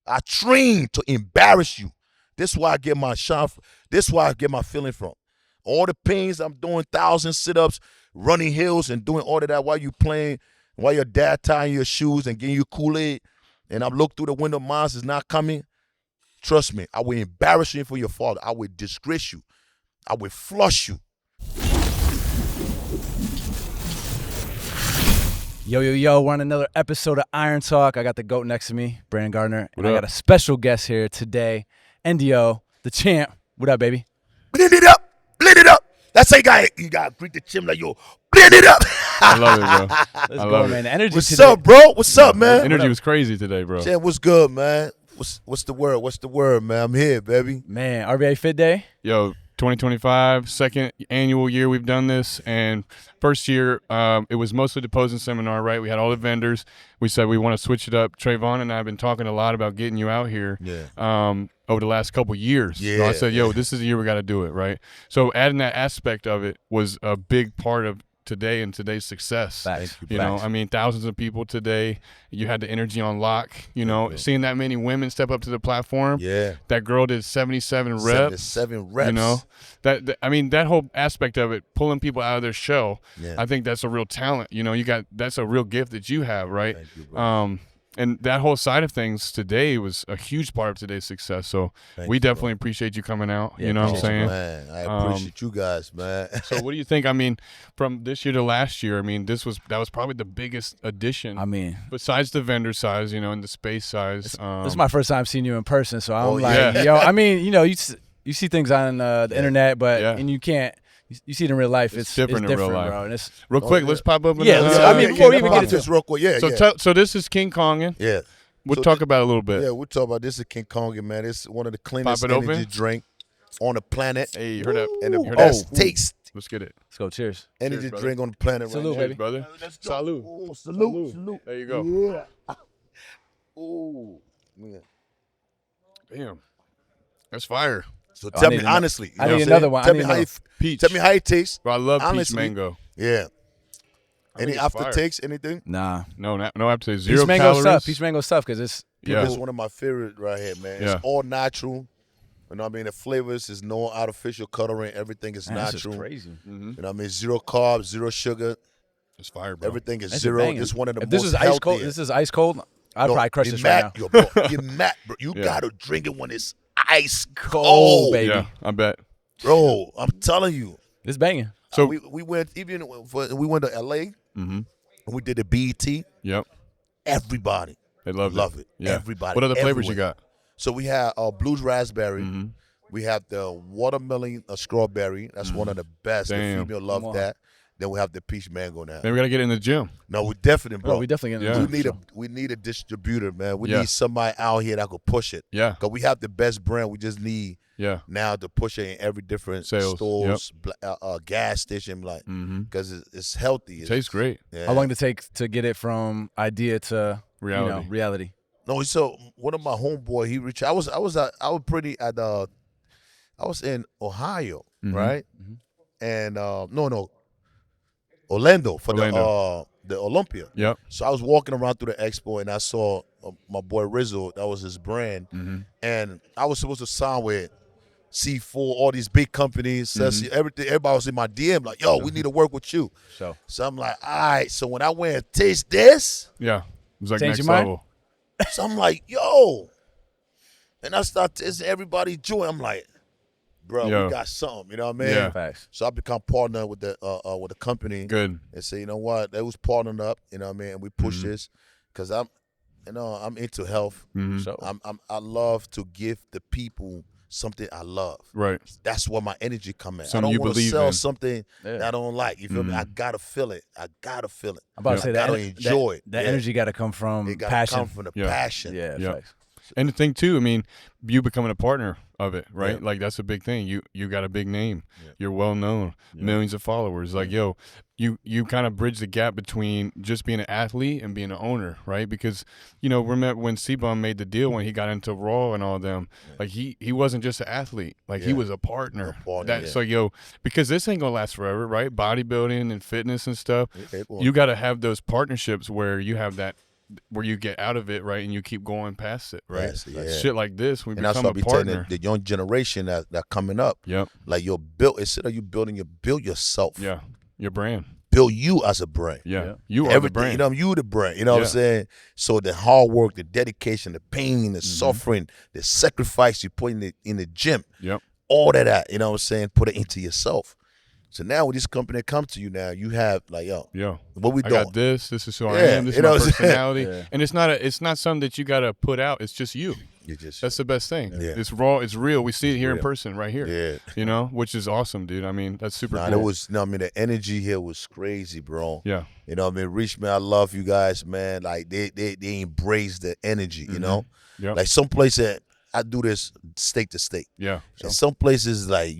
I train to embarrass you. This is where I get my shine. This is where I get my feeling from. All the pains I'm doing 1,000 sit-ups, running hills, and doing all of that while you playing, while your dad tying your shoes and getting you Kool-Aid, and I'm looking through the window, mine is not coming. Trust me, I will embarrass you for your father. I will disgrace you. I will flush you. Yo, we're on another episode of Iron Talk. I got the GOAT next to me, Brandon Gardner, and I got a special guest here today, NDO, the champ. What up, baby? Blend it up. Blend it up. That's how you got to greet the chim like, yo, blend it up. I love it, bro. Let's go, man. The energy What's today. up, bro? What's up, man? Energy was crazy today, bro. Champ, what's good, man? What's the word? What's the word, man? I'm here, baby. Man, RVA Fit Day. Yo, 2025, second annual year we've done this, and first year it was mostly the posing seminar, right? We had all the vendors. We said we want to switch it up. Trayvon and I have been talking a lot about getting you out here over the last couple years. Yeah. So I said, yo, this is the year we got to do it, right? So adding that aspect of it was a big part of today and today's success. Facts. You know, I mean, thousands of people today. You had the energy on lock. You know, seeing that many women step up to the platform. Yeah. That girl did 77 reps. 77 reps. You know, I mean, that whole aspect of it, pulling people out of their shell. Yeah. I think that's a real talent. You know, that's a real gift that you have, right? Thank you, bro. And that whole side of things today was a huge part of today's success. So we definitely appreciate you coming out. Yeah, you know what I'm saying? Man, I appreciate you guys, man. So what do you think? I mean, from this year to last year, I mean, that was probably the biggest addition. I mean, besides the vendor size, you know, and the space size. this is my first time seeing you in person, so I'm yeah. yo, I mean, you know, you see things on the internet, but and you can't. You see it in real life. It's different in real life, bro. And it's, real quick, let's pop up. I mean, before we even get into this, real quick, So this is King Kongin. Yeah. We'll talk about it a little bit. Yeah, we'll talk about this. Is King Kongin, man. It's one of the cleanest Pop it energy open. drink on the planet. Hey, you heard that? And the You heard best that? taste Let's get it. let's go. Cheers. energy brother. drink on the planet Salute, right baby. Cheers, brother. Let's go. Salute. Oh, salute. There you go. Yeah. Oh, man. Damn. That's fire. So I tell need me another- honestly. I you know need what I'm another saying? one. I Tell need me how another. Peach. Tell me how it tastes. Bro, I love Honestly, peach mango. Yeah. think Any it's fire. aftertakes? Anything? Nah. No after zero Peach mango calories. stuff. Peach mango stuff because it's Yeah. This is one of my favorite right here, man. Yeah. It's all natural. You know what I mean? The flavors is no artificial coloring. Everything is man, this is natural. crazy. Mm-hmm. You know what I mean? Zero carbs, zero sugar. It's fire, bro. Everything is That's zero. banging. This is one of the If most this is ice cold. healthiest. This is ice cold. I'd Yo, probably crush you this mad, right now. Yo, bro, you're mad, bro. You Yeah. gotta drink it when it's ice Cold, cold, baby. Yeah, I bet. bro. I'm telling you. It's banging. So we went we went to LA. mm-hmm. And we did the BET. Yep. Everybody They love it. Yeah. Everybody. What other flavors you everywhere. got? So we have blues raspberry. Mm-hmm. We have the watermelon strawberry. That's one of the best. Damn. The female love Wow. that. Then we have the peach mango now. Then we gotta get in the gym. No, we definitely, bro. Bro, we definitely Yeah. gonna we need a distributor, man. We Yeah. need somebody out here that could push it. Yeah. Cause we have the best brand. We just need Yeah. now to push it in every different Sales. stores, gas station, like, Mm-hmm. because it's healthy. Tastes great. Yeah. How long did it take to get it from idea to Reality. reality? No, so one of my homeboy, he reached. I was pretty at I was in Ohio, Mhm. right? Mhm. And Orlando for Orlando. the Olympia. Yep. So I was walking around through the expo and I saw my boy Rizzo. That was his brand, Mm-hmm. and I was supposed to sign with C4, all these big companies, Ceci, everything. Everybody was in my DM like, "Yo, we need to work with you." So So I'm like, "All right." So when I went and taste this, Yeah. It was like Change next your mind? level. so I'm like, "Yo," and I start tasting everybody joy. I'm like, "Bro, Yo. we got something." You know what I mean? Yeah. facts. So I become partner with the company Good. and say, you know what, they was partnering up. You know what I mean? And we push Mhm. this because I'm into health. Mm-hmm. So I love to give the people something I love. Right. That's where my energy come in. I Something don't you want to believe sell in. something yeah. that I don't like. You feel me? Mhm. I gotta feel it. I gotta feel it. I'm about to say I that. gotta enjoy it. That Yeah. energy got to come from It gotta passion. come from the Yeah. passion. Yeah, Yeah. facts. And the thing too, I mean, you becoming a partner of it, right? Yeah. Like that's a big thing. You got a big name. Yeah. You're well known, Yeah. millions of followers. Like, yo, you kind of bridge the gap between just being an athlete and being an owner, right? Because, you know, remember when C-Bum made the deal when he got into Raw and all them, like he wasn't just an athlete, like he Yeah. was a partner. A partner, That's yeah. like, yo, because this ain't gonna last forever, right? Bodybuilding and fitness and stuff. Okay, well, You got to have those partnerships where you have that where you get out of it, right, and you keep going past it, right? Yes, Like, yeah. shit like this, we And that's become why I a be telling partner. the young generation that coming up. Yep. Like you're built, instead of you building, you build yourself. Yeah. Your brand. Build you as a brand. Yeah. You are Everything, the brand. you know, you the brand. You know what I'm saying? So the hard work, the dedication, the pain, the suffering, the sacrifice you put in the gym. Yep. All of that, you know what I'm saying? Put it into yourself. So now with this company that comes to you now, you have like, yo, what we I doing? got this is who I Yeah, am, this you is know my what I'm saying? personality. Yeah. And it's not something that you gotta put out, it's just you. That's the best thing. Yeah. It's raw, it's real. We see it here in real. person right here. Yeah. You know, which is awesome, dude. I mean, that's super Nah, cool. it was, I mean, the energy here was crazy, bro. Yeah. You know what I mean? Richmond, I love you guys, man. Like they embrace the energy, you know? Yep. Like some places, I do this state to state. Yeah. And some places, like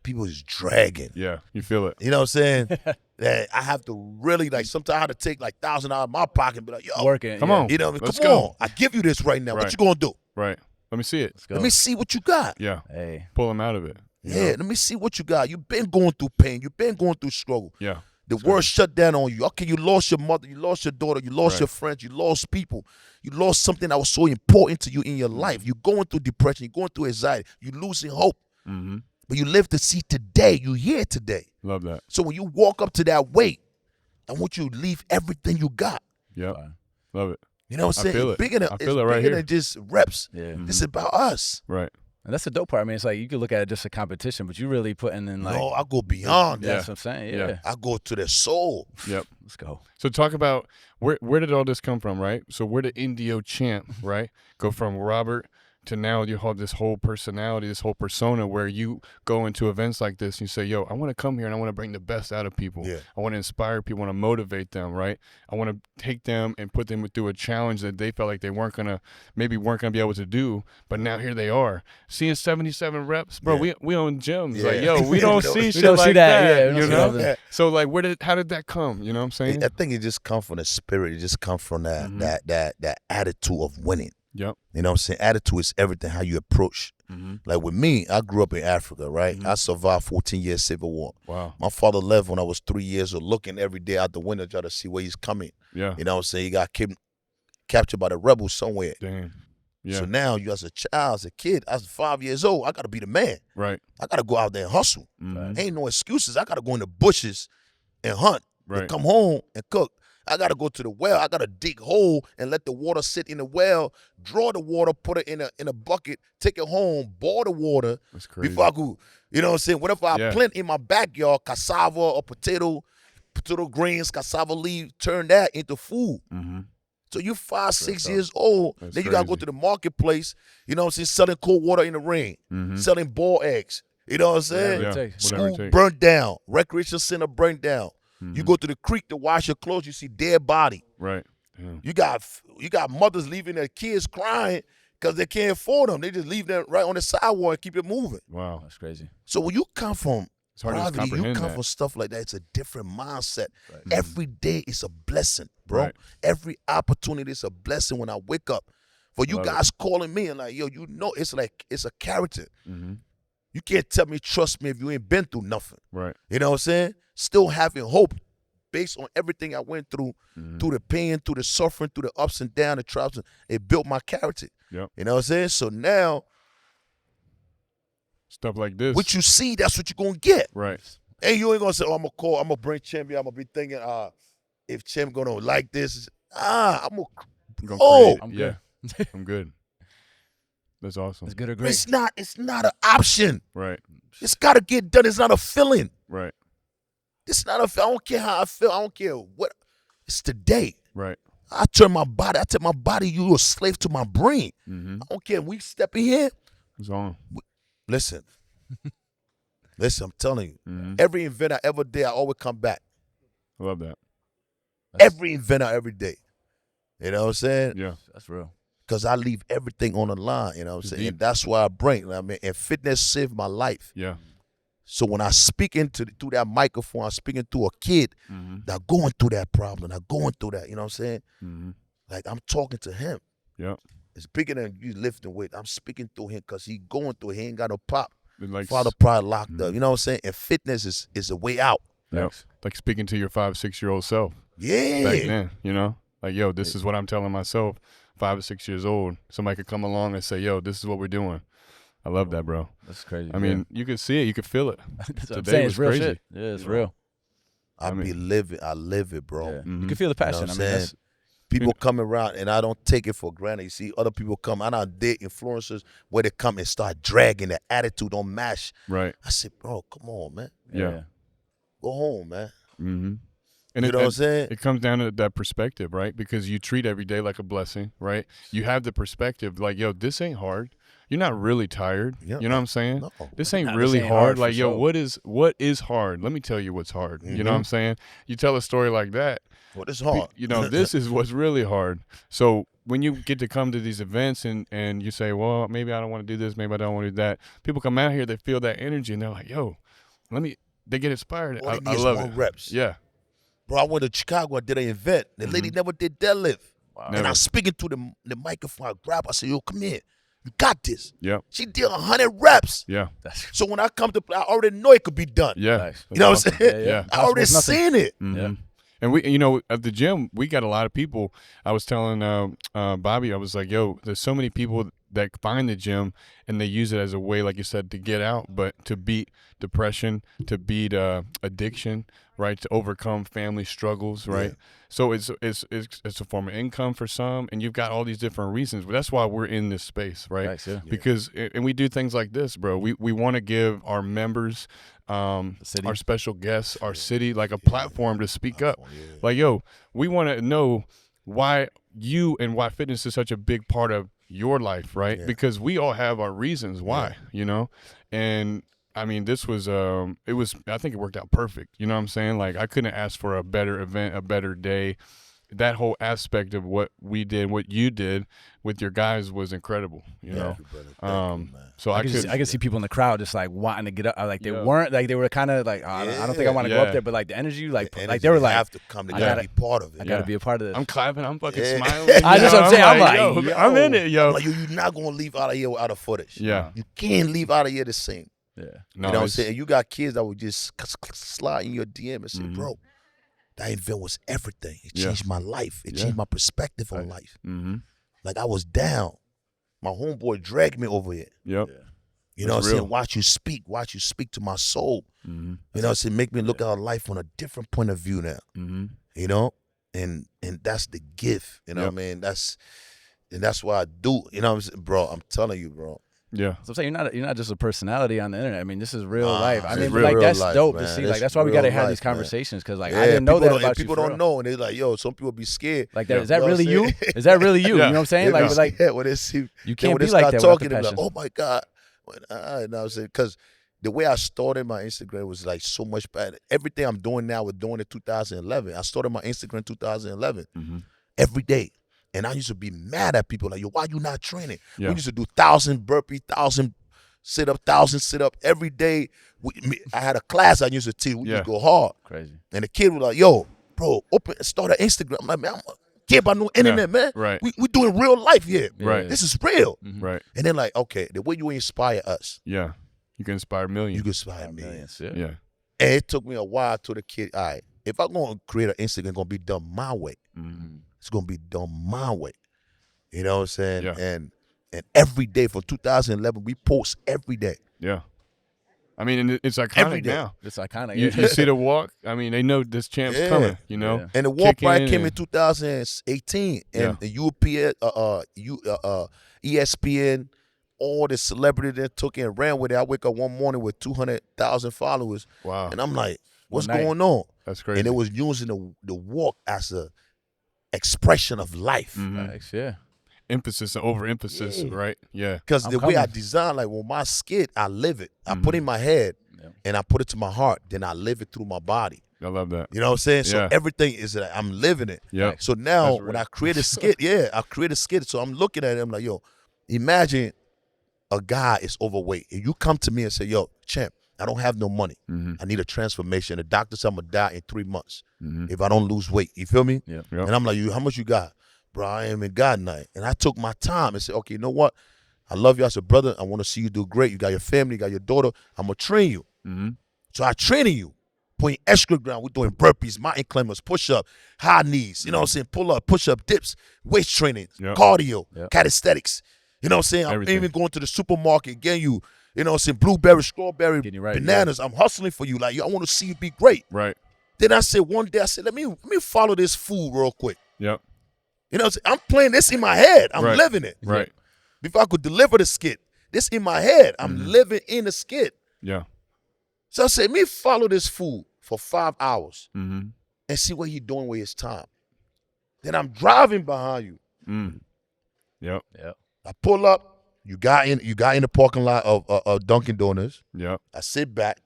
people is dragging. Yeah. You feel it. You know what I'm saying? That I have to really, like, sometimes I have to take like $1,000 out of my pocket and be like, yo, Working. Come on. you know what I mean? Let's Come go. on. I give you this right now. What Right. you gonna do? Right. Let me see it. Let's go. Let me see what you got. Yeah. Hey. Pull them out of it. you Yeah, know? let me see what you got. You've been going through pain. You've been going through struggle. Yeah. The world shut down on you. Okay, you lost your mother, you lost your daughter, you lost Right. your friends, you lost people. You lost something that was so important to you in your life. You're going through depression, you're going through anxiety, you're losing hope. Mm-hmm. But you live to see today. You're here today. Love that. So when you walk up to that weight, I want you to leave everything you got. Yep. Love it. You know what I'm I saying? feel It's it. bigger than, I feel it right bigger here. than just reps. Yeah. This is about us. Right. And that's the dope part. I mean, it's like you could look at it just a competition, but you really putting in like. No, I go beyond Yeah, that. that's what I'm saying. Yeah. Yeah. I go to the soul. Yep. Let's go. So talk about where did all this come from, right? So where did NDO Champ, right, go from Robert to now you have this whole personality, this whole persona where you go into events like this and you say, yo, I want to come here and I want to bring the best out of people. Yeah. I want to inspire people, I want to motivate them, right? I want to take them and put them through a challenge that they felt like they weren't going to be able to do, but now here they are. Seeing 77 reps, bro, Yeah. we own gyms. Yeah. Like, yo, we don't We see shit don't see like that, that, yeah, we don't you see know? that. So like how did that come? You know what I'm saying? I think it just comes from the spirit. It just comes from that Mhm. that attitude of winning. Yep. You know what I'm saying? Attitude is everything, how you approach. Mm-hmm. Like with me, I grew up in Africa, right? Mhm. I survived 14 years Civil War. Wow. My father left when I was 3 years old, looking every day out the window trying to see where he's coming. Yeah. You know what I'm saying? He got captured by the rebels somewhere. Damn. Yeah. So now you as a child, as a kid, as 5 years old, I got to be the man. Right. I got to go out there and hustle. Mhm. Ain't no excuses. I got to go in the bushes and hunt. Right. And come home and cook. I got to go to the well. I got to dig hole and let the water sit in the well, draw the water, put it in a bucket, take it home, boil the water That's crazy. before I go. You know what I'm saying? Whatever I Yeah. plant in my backyard, cassava or potato greens, cassava leaf, turn that into food. Mm-hmm. So you 5, 6 tough. years old, That's then you got to go crazy. to the marketplace, you know what I'm saying, selling cold water in the rain, Mm-hmm. selling boiled eggs. You know what I'm saying? Whatever it Yeah. takes. Whatever it School takes. burnt down, recreation center burnt down. You Mhm. go to the creek to wash your clothes, you see dead body. Right. Yeah. You got mothers leaving their kids crying because they can't afford them. They just leave them right on the sidewalk and keep it moving. Wow. That's crazy. So when you come from It's hard to poverty, you comprehend come that. from stuff like that, it's a different mindset. Right. Every day is a blessing, bro. Right. Every opportunity is a blessing when I wake up. For you Love it. guys calling me and like, yo, you know, it's a character. Mm-hmm. You can't tell me, trust me, if you ain't been through nothing. Right. You know what I'm saying? Still having hope based on everything I went through, Mhm. through the pain, through the suffering, through the ups and downs, the trials. It built my character. Yep. You know what I'm saying? So now, Stuff like this. what you see, that's what you're going to get. Right. And you ain't going to say, oh, I'm going to bring Champ here. I'm going to be thinking, if Champ going to like this, I'm going to. I'm gonna Oh! create it. I'm yeah. good. I'm good. That's awesome. It's good or great. It's not an option. Right. It's got to get done. It's not a feeling. Right. It's not a feeling. I don't care how I feel. I don't care what. It's today. Right. I tell my body, you a slave to my brain. Mm-hmm. I don't care. We step in here. It's on. Listen. Listen, I'm telling you. Mm-hmm. Every event I ever did, I always come back. I love that. Every event I ever did. You know what I'm saying? Yeah. That's real. Because I leave everything on the line. You know what I'm It's saying? deep. And that's why I bring. I mean, and fitness saved my life. Yeah. So when I speak through that microphone, I'm speaking to a kid Mm-hmm. that going through that problem, that going through that. You know what I'm saying? Mm-hmm. Like I'm talking to him. Yeah. It's bigger than you lifting weight. I'm speaking to him because he going through it. He ain't got no pop. Like Father pride locked Mhm. up. You know what I'm saying? And fitness is a way out. Yep. Like speaking to your 5, 6 year old self Yeah. back then, you know? Like, yo, this is what I'm telling myself 5 or 6 years old. Somebody could come along and say, yo, this is what we're doing. I love that, bro. That's crazy. I mean, you could see it. You could feel it. That's what I'm Today saying. was It's real crazy. shit. Yeah, it's real. I live it, bro. Yeah. Mhm. You can feel the You know passion. what I I'm mean, saying? that's People come around, and I don't take it for granted. You see other people come, and I date influencers where they come and start dragging. Their attitude don't match. Right. I said, bro, come on, man. Yeah. Go home, man. Mm-hmm. And You know what I'm saying? It comes down to that perspective, right? Because you treat every day like a blessing, right? You have the perspective like, yo, this ain't hard. You're not really tired. Yeah. You know what I'm saying? No. This ain't Nah, this really ain't hard. hard for Like, yo, sure. what is hard? Let me tell you what's hard. You know what I'm saying? You tell a story like that, Well, it's hard. you know, this is what's really hard. So when you get to come to these events and you say, well, maybe I don't want to do this, maybe I don't want to do that. People come out here, they feel that energy, and they're like, yo, they get inspired. All they I need is love one it. reps. Yeah. Bro, I went to Chicago. I did an event. The lady never did deadlift. wow. And Never. I'm speaking to the microphone. I grab. I said, yo, come here. You got this. Yep. She did 100 reps. Yeah. That's So when I come to play, I already know it could be done. Yeah. Nice. You know what I'm saying? Yeah. I already Possible is seen it. Mhm. Yeah. And we, you know, at the gym, we got a lot of people. I was telling Bobby, I was like, yo, there's so many people that find the gym and they use it as a way, like you said, to get out, but to beat depression, to beat addiction, right? To overcome family struggles, right? Yeah. So it's a form of income for some, and you've got all these different reasons. But that's why we're in this space, right? Nice, yeah. Because and we do things like this, bro. We want to give our members, city. our special guests, our city, like a platform to speak up. Yeah. Like, yo, we want to know why you and why fitness is such a big part of your life, right? Yeah. Because we all have our reasons why, you know? And I mean, this was, I think it worked out perfect. You know what I'm saying? Like, I couldn't ask for a better event, a better day. That whole aspect of what we did, what you did with your guys was incredible, you know? Thank you, brother. Thank you, man. So I could, I could see people in the crowd just like wanting to get up. Like they Yeah. weren't like they were kind of like, oh, I don't think I want to go Yeah. up there, but like the energy, like The like they were energy like, have to come I together gotta- and be part of it. I got to be a part of this. I'm clapping, I'm fucking Yeah. smiling. I you just know? what I'm saying. I'm yo, like, I'm in it, yo. Like, you're not going to leave out of here without a footage. Yeah. You can't leave out of here the same. yeah. No, You know what I'm it's- saying? You got kids that would just slide in your DM and say, Mhm. bro, that event was everything. It Yeah. changed my life. It Yeah. changed my perspective on life. Mm-hmm. Like, I was down. My homeboy dragged me over here. Yep. You know what I'm That's real. saying? Watch you speak to my soul. Mm-hmm. You know what I'm saying? Make me look at life on a different point of view now. Mm-hmm. You know? And that's the gift. You know Yep. what I mean? That's what I do. You know what I'm saying? Bro, I'm telling you, bro. Yeah. So I'm saying you're not just a personality on the internet. I mean, this is real life. I it's mean, real like that's life, dope man. to see. It's Like that's why we real gotta have life, these man. conversations because like Yeah, I didn't know people that don't- about and you. people for don't real. know, and they're like, "Yo, some people be scared." Like Yeah. is that You know what really I'm you? saying? Is that really you? You Yeah. know what I'm saying? They Like be like scared when they see, you then can't when they be like start that without talking, the they're like, passion. "Oh my God!" You know what I'm saying? Because the way I started my Instagram was like so much better. Everything I'm doing now was doing in 2011. I started my Instagram in 2011. Mm-hmm. Every day. And I used to be mad at people like, yo, why you not training? Yeah. We used to do 1,000 burpee, 1,000 sit up every day. I had a class I used to teach. We Yeah. used to go hard. crazy. And the kid was like, yo, bro, start an Instagram. I'm like, man, I don't care about no internet, man. Right. We doing real life here. Right. This is real. Mhm. Right. And then like, okay, the way you inspire us, Yeah. You can inspire you millions. can inspire me. Millions. Yeah. Yeah. And it took me a while to the kid, all right, if I'm going to create an Instagram, it's going to be done my way. Mm-hmm. It's going to be done my way. You know what I'm saying? Yeah. And every day from 2011, we post every day. Yeah. I mean, and it's Every iconic day. now. It's iconic. You, yeah. you see the walk. I mean, they know this champ's Yeah. coming. You know. Yeah. And the walk Kicking ride came in and- 2018, and the UPN, ESPN, all the celebrity that took it and ran with it. I wake up one morning with 200,000 followers, Wow. and I'm like, "What's One night. going on?" That's crazy. And it was using the walk as a expression of life. Mhm. Facts, yeah. Emphasis and overemphasis, Yeah. right? Yeah. Because I'm the way I coming. design, like when my skit, I live it. I Mhm. put it in my head, Yeah. and I put it to my heart. Then I live it through my body. I love that. You know what I'm saying? So Yeah. everything is that I'm living it. Yeah. So now That's when real. I create a skit, I create a skit. So I'm looking at it, I'm like, yo, imagine a guy is overweight. And you come to me and say, yo, champ, I don't have no money. Mm-hmm. I need a transformation. The doctor said I'm going to die in 3 months Mm-hmm. if I don't lose weight. You feel me? Yeah. Yep. And I'm like, how much you got? Bro, I am in God night. And I took my time and said, okay, you know what? I love you as a brother. I want to see you do great. You got your family, you got your daughter. I'm going to train you. Mm-hmm. So I training you. putting extra ground. We're doing burpees, mountain climbers, push-up, high knees, you know what I'm saying, pull-up, push-up, dips, weight training, cardio, calisthenics. You know what I'm saying? I'm even going to the supermarket, getting you, you know what I'm saying, blueberry, strawberry, bananas. I'm hustling for you. Like, I want to see you be great. Right. Then I said, one day, I said, let me follow this food real quick. Yep. You know what I'm saying? I'm playing this in my head. I'm living it. Right. Before I could deliver the skit, this in my head. I'm living in the skit. Yeah. So I said, let me follow this fool for 5 hours and see what he doing with his time. Then I'm driving behind you. Yep. I pull up. You got in the parking lot of Dunkin' Donuts. Yep. I sit back.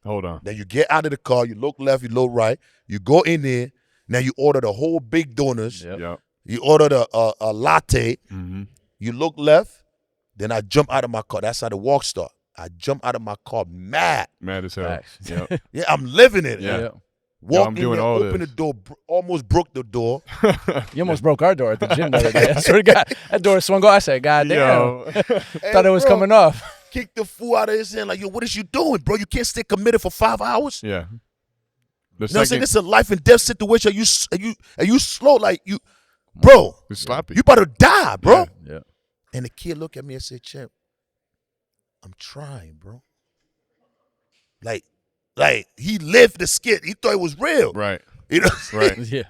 Hold on. Then you get out of the car. You look left. You look right. You go in there. Now you order the whole big donuts. Yep. You order a latte. You look left. Then I jump out of my car. That's how the walk start. I jump out of my car mad. Mad as hell. Yep. Yeah, I'm living it. Yeah. Walk I'm in doing there, all open this. the door, almost broke the door. You almost broke our door at the gym the other day. I swear to God, that door swung off. I said, God damn. Yo. Thought it was coming off. Kick the fool out of his hand like, yo, what is you doing, bro? You can't stay committed for 5 hours? Yeah. You know what I'm saying? This is a life and death situation. You slow, like you, bro. It's sloppy. You about to die, bro. Yeah. And the kid looked at me and said, Champ, I'm trying, bro. Like he lived the skit. He thought it was real. Right. You know? Right. Yeah.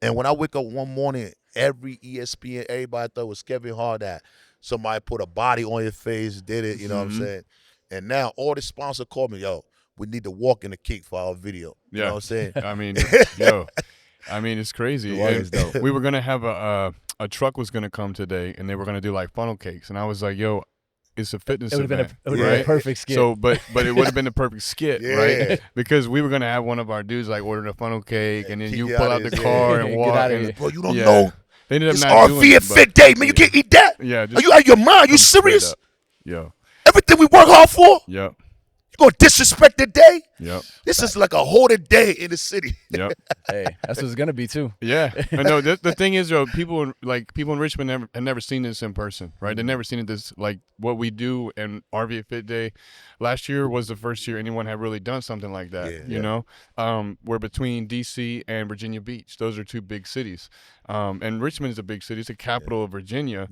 And when I wake up one morning, every ESPN, everybody thought it was Kevin Hart that somebody put a body on your face, did it, you know what I'm saying? And now all the sponsors call me, yo, we need to walk in the kick for our video. You know what I'm saying? I mean, it's crazy. We were gonna have a truck was gonna come today, and they were gonna do like funnel cakes, and I was like, yo, it's a fitness event. It would have been a perfect skit. So, but it would have been the perfect skit, right? Because we were gonna have one of our dudes like ordering a funnel cake, and then you pull out the car and walk. Bro, you don't know. They ended up It's not doing RVA it, Fit Day, man. You can't eat that. Yeah. Are you out of your mind? You serious? Yeah. Everything we work hard for? Yep. You gonna disrespect the day? Yep. This is like a holy day in the city. Yep. Hey, that's what it's gonna be too. Yeah. I know. The thing is, though, people in Richmond have never seen this in person, right? They've never seen it this like what we do in RVA Fit Day. Last year was the first year anyone had really done something like that. You know, we're between DC and Virginia Beach. Those are two big cities, and Richmond is a big city. It's the capital of Virginia.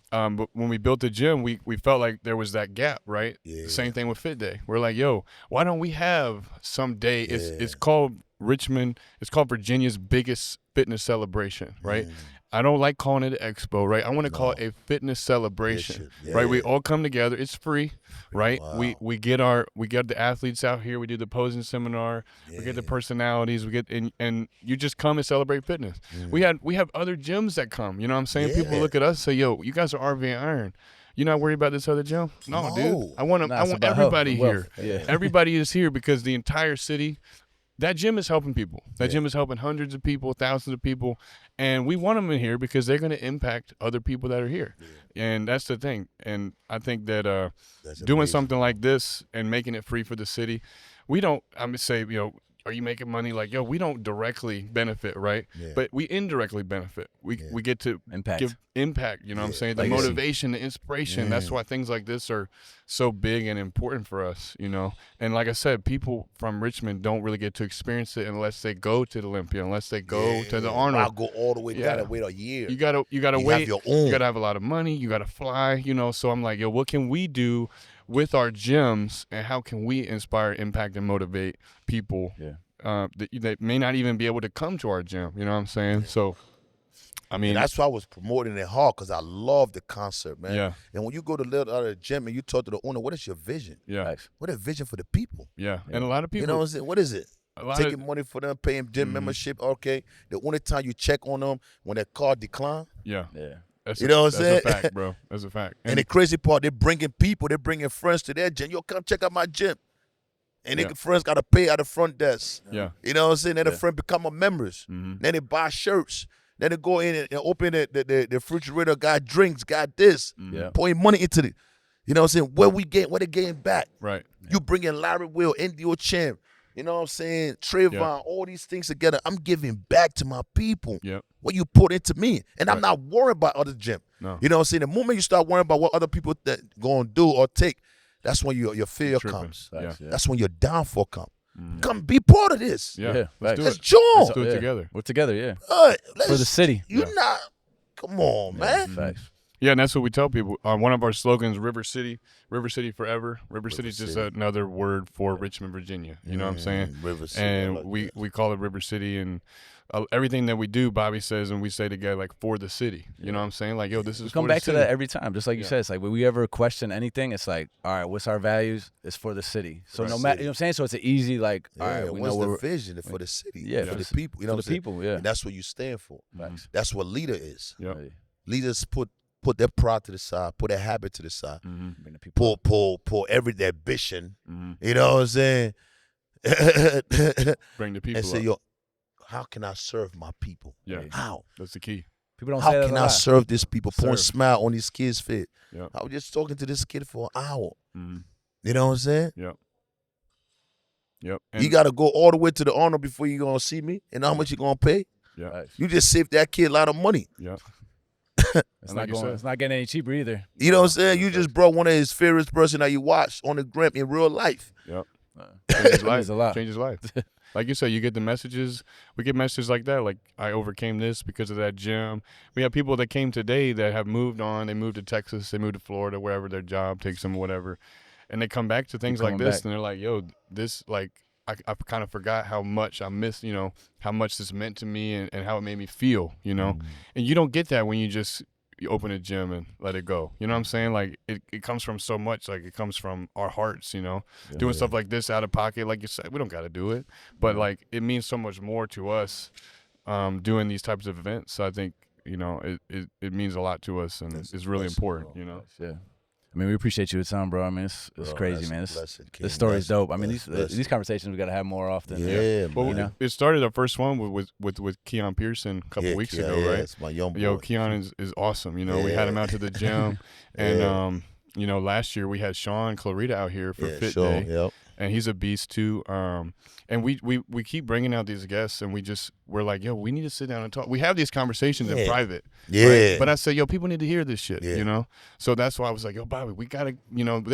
But when we built the gym, we felt like there was that gap, right? The same thing with Fit Day. We're like, yo, why don't we have some day? It's called Richmond. It's called Virginia's biggest fitness celebration, right? I don't like calling it an expo, right? I want to call it a fitness celebration, right? We all come together. It's free, right? Wow. We get the athletes out here. We do the posing seminar. We get the personalities. We get and you just come and celebrate fitness. We have other gyms that come. You know what I'm saying? People look at us and say, "Yo, you guys are RVA Iron. You're not worried about this other gym?" No, dude. I want everybody here. Yeah. Everybody is here because the entire city. That gym is helping people. That gym is helping hundreds of people, thousands of people, and we want them in here because they're going to impact other people that are here, and that's the thing. And I think that doing something like this and making it free for the city, we don't. I'm gonna say, are you making money? Like, yo, we don't directly benefit, right? But we indirectly benefit. We get to give impact. You know what I'm saying? The motivation, the inspiration. That's why things like this are so big and important for us. And like I said, people from Richmond don't really get to experience it unless they go to the Olympia, unless they go to the Arnold. I'll go all the way. You gotta wait a year. You gotta wait. Have your own. You gotta have a lot of money. You gotta fly. So I'm like, yo, what can we do with our gyms, and how can we inspire, impact, and motivate people that may not even be able to come to our gym? You know what I'm saying? So, I mean, and that's why I was promoting it hard, because I love the concept, man. Yeah. And when you go to the gym and you talk to the owner, what is your vision? Yeah. What is vision for the people? Yeah. And a lot of people, you know what I'm saying? What is it? Taking money for them, paying gym membership. Okay. The only time you check on them when their car decline. Yeah. You know what I'm saying? That's a fact, bro. That's a fact. And the crazy part, they're bringing people, they're bringing friends to their gym. Yo, come check out my gym. And their friends got to pay at the front desk. Yeah. You know what I'm saying? Then the friend become a members. Then they buy shirts. Then they go in and open the refrigerator, got drinks, got this. Pouring money into it. You know what I'm saying? Where they getting back. Right. You bringing Larry Will, NDO Champ. You know what I'm saying? Trayvon, all these things together. I'm giving back to my people. Yep. What you put into me. And I'm not worried about other gym. No. You know what I'm saying? The moment you start worrying about what other people that going to do or take, that's when your fear comes. Yeah. That's when your downfall comes. Come be part of this. Yeah. Let's do Let's it. join. Let's do it together. We're together, yeah. Let's, For the city. You're not. Come on, man. Facts. Yeah, and that's what we tell people. One of our slogans, River City forever. River City is just another word for Richmond, Virginia. You know what I'm saying? River City. And we call it River City, and everything that we do, Bobby says, and we say together, like, for the city. You know what I'm saying? Like, yo, this is Come for back the city. to that every time, just like you said. It's like when we ever question anything, it's like, all right, what's our values? It's for the city. So no matter, you know what I'm saying? So it's an easy, like, all right, we what's know the vision for the city? Yeah, for the people. You know for what the I'm saying? people, yeah. And that's what you stand for. Facts. That's what leader is. Yep. Leaders put their pride to the side, put their habit to the side, Bring the people. pull every ambition. You know what I'm saying? Bring the people And say, up. yo, how can I serve my people? Yeah. How? That's the key. People don't How say that can a I lot. serve these people? Pour a Serve. smile on these kids' face. Yep. I was just talking to this kid for an hour. Mhm. You know what I'm saying? Yep. You And- got to go all the way to the honor before you going to see me. And how much you going to pay? Yeah. Facts. You just saved that kid a lot of money. Yep. It's And not like you going. said- It's not getting any cheaper either. You know what I'm saying? You just brought one of his favorite person that you watched on the gram in real life. Yep. Change Change his life. a lot. Change his life. Like you said, you get the messages. We get messages like that. Like, I overcame this because of that gym. We have people that came today that have moved on. They moved to Texas. They moved to Florida, wherever their job takes them, whatever. And they come back to things like coming this, back. and they're like, yo, this, like, I kind of forgot how much I missed, how much this meant to me and how it made me feel, And you don't get that when you open a gym and let it go. You know what I'm saying? Like, it comes from so much. Like, it comes from our hearts, doing stuff like this out of pocket. Like you said, we don't got to do it. But, like, it means so much more to us doing these types of events. So I think, it means a lot to us, and it's really important, Yeah. I mean, we appreciate you at time, bro. I mean, it's Bro, crazy, that's man. a This blessing, King. this story's Blessing, dope. I mean, blessing. these conversations we gotta have more often. Yeah, Well, man. it started our first one with Keon Pearson a couple weeks ago, right? It's my young boy. Yo, Keon is awesome. We had him out to the gym, and last year we had Sean Clarita out here for Fit Day, Yep. and he's a beast too. And we keep bringing out these guests, and we're like, yo, we need to sit down and talk. We have these conversations in private, Yeah. right? But I said, yo, people need to hear this shit, Yeah. So that's why I was like, yo, Bobby, we gotta,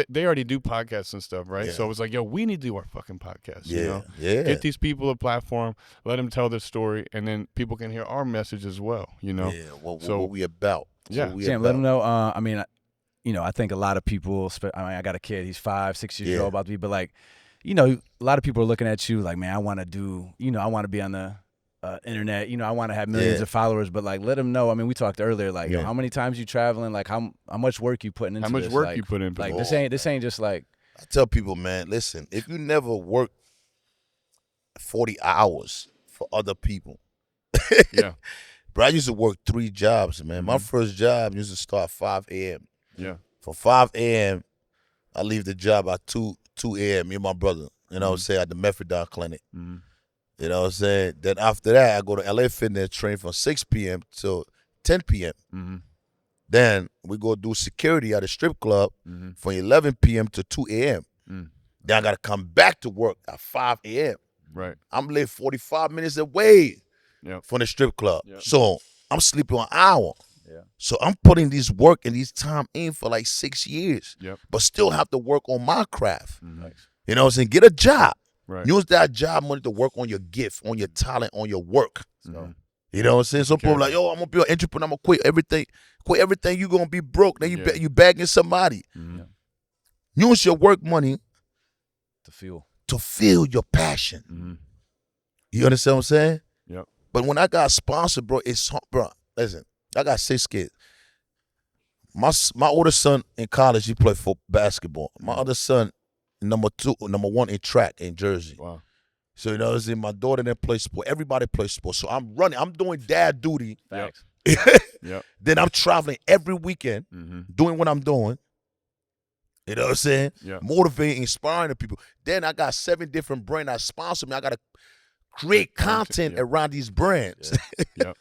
they already do podcasts and stuff, right? Yeah. So I was like, yo, we need to do our fucking podcast, Yeah. Yeah. Get these people a platform, let them tell their story, and then people can hear our message as well, Yeah. What we about? Yeah. What we Champ, let about. them know. I mean, I think a lot of people. I got a kid. He's 5, 6 years old, about to be. But like, a lot of people are looking at you like, man, I want to do. I want to be on the internet. I want to have millions of followers. But like, let them know. I mean, we talked earlier. Like, how many times you traveling? Like, how much work you putting into how much this? work Like, you put in. Like, people. this ain't just like. I tell people, man, listen, if you never work 40 hours for other people, Yeah. bro, I used to work 3 jobs, man. My first job used to start 5 a.m. Yeah. From 5 a.m., I leave the job at 2 a.m., me and my brother, you know what I'm saying, at the Methadone clinic. Mm-hmm. You know what I'm saying? Then after that, I go to LA Fitness, train from 6 p.m. till 10 p.m. Mm-hmm. Then we go do security at a strip club from 11 p.m. to 2 a.m. Then I got to come back to work at 5 a.m. Right. I'm live 45 minutes away Yep. from the strip club. Yep. So I'm sleeping an hour. Yeah. So I'm putting this work and this time in for like 6 years, Yep. but still have to work on my craft. Mm-hmm. You know what I'm saying? Get a job. Right. Use that job money to work on your gift, on your talent, on your work. Mm-hmm. You know what I'm saying? Some people are like, yo, I'm gonna be an entrepreneur. I'm gonna quit everything. Quit everything. You're gonna be broke. Then you begging somebody. Mm-hmm. Use your work money To fuel your passion. Mm-hmm. You understand what I'm saying? Yep. But when I got sponsored, bro, listen, I got 6 kids. My older son in college, he played for basketball. My other son, number 1 in track in Jersey. Wow. So, you know what I'm saying? My daughter didn't play sport. Everybody plays sport. So I'm running. I'm doing dad duty. facts. Yep. Then I'm traveling every weekend, Mm-hmm. doing what I'm doing. You know what I'm saying? Yeah. Motivating, inspiring the people. Then I got 7 different brands that sponsor me. I got to create content around these brands. Yep.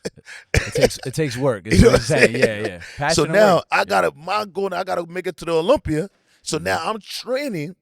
It takes work. It's You know what what you're I'm saying. saying? Yeah. Passion So and now work. I got my goal. I got to make it to the Olympia. So now I'm training.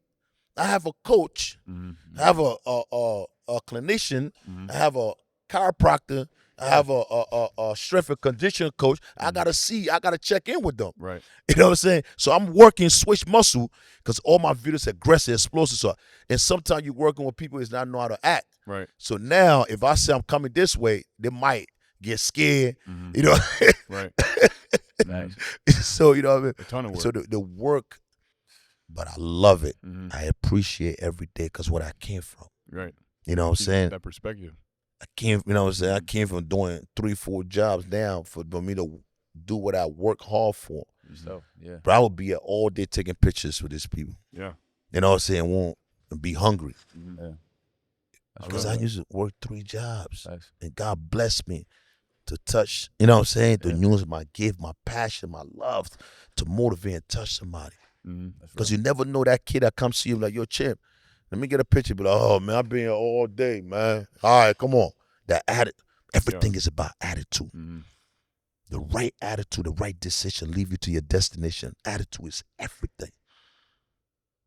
I have a coach. Mm-hmm. I have a clinician. I have a chiropractor. I have a strength and conditioning coach. I gotta check in with them. Right. You know what I'm saying? So I'm working switch muscle because all my videos are aggressive, explosive. So, and sometimes you're working with people who not know how to act. Right. So now, if I say I'm coming this way, they might get scared. You know. Right. Nice. So you know what I mean. A ton of work. So the work, but I love it. Mhm. I appreciate every day because what I came from. Right. You know what I'm Keep saying? that perspective. I came, you know what I'm saying? I came from doing 3-4 jobs now for me to do what I work hard for. So, yeah. But I would be out all day taking pictures with these people. Yeah. You know what I'm saying? Won't be hungry. Yeah. Because I used to work 3 jobs. Nice. And God blessed me to touch, you know what I'm saying? To Yeah. use my gift, my passion, my love to motivate and touch somebody. Mm-hmm. Because you never know that kid that comes to you like, yo, Champ, let me get a picture. Be like, oh, man, I've been here all day, man. All right, come on. That everything is about attitude. Mm-hmm. The right attitude, the right decision leave you to your destination. Attitude is everything.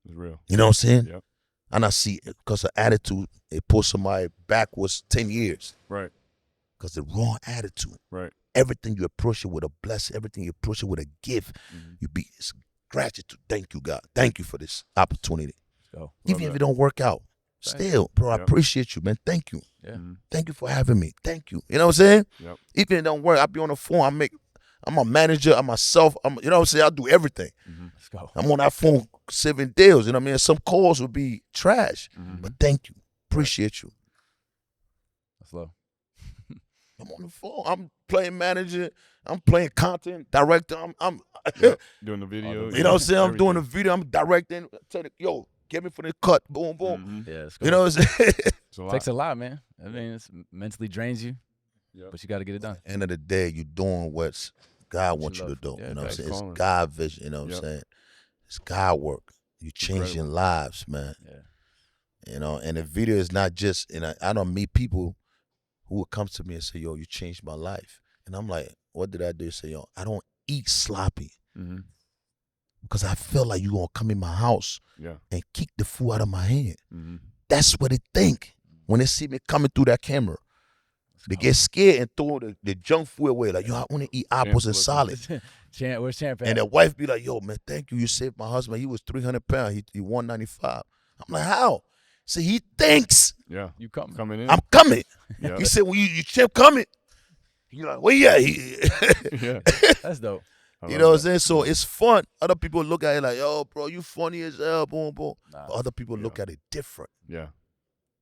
It's real. You know what I'm saying? Yep. And I see, because of attitude, it pulls somebody backwards 10 years. Right. Because the wrong attitude. Right. Everything you approach it with a blessing, everything you approach it with a gift, you be gratitude. Thank you, God. Thank you for this opportunity. Go. Even if it don't work out, still, bro, I appreciate you, man. Thank you. Yeah. Thank you for having me. Thank you. You know what I'm saying? Yep. Even if it don't work, I be on the phone. I'm a manager. I'm myself. You know what I'm saying? I do everything. Let's go. I'm on that phone 7 deals. You know what I mean? Some calls would be trash. But thank you. Appreciate you. That's low. I'm on the phone. I'm playing manager. I'm playing content director. I'm doing the video. you know what I'm saying? I'm doing the everything. video. I'm directing. Tell it, yo, get me for the cut. Boom, boom. Yeah, let's go. You know what I'm saying? It's a lot. Takes a lot, man. I mean, it mentally drains you, Yep. but you got to get it done. End of the day, you're doing what God wants you to love. do. Yeah, You know what I'm that's saying? It's calling. God vision. You know what I'm saying? It's God work. You changing Incredible. lives, man. Yeah. You know, and the video is not just, and I don't meet people who will come to me and say, yo, you changed my life. And I'm like, what did I do? Say, yo, I don't eat sloppy because I feel like you're going to come in my house and kick the food out of my hand. That's what they think when they see me coming through that camera. They get scared and throw the junk food away. Like, yo, I want to eat apples and salad. Champ, where's Champ at? And the wife be like, yo, man, thank you. You saved my husband. He was 300 pounds. He 195. I'm like, how? See, he thinks Yeah. You coming. Coming in. I'm coming. Yeah. He said, well, you Champ coming. You're like, well, yeah. Yeah. That's dope. You know what I'm saying? So it's fun. Other people look at it like, yo, bro, you funny as hell, boom, boom. Nah. But other people look at it different. Yeah.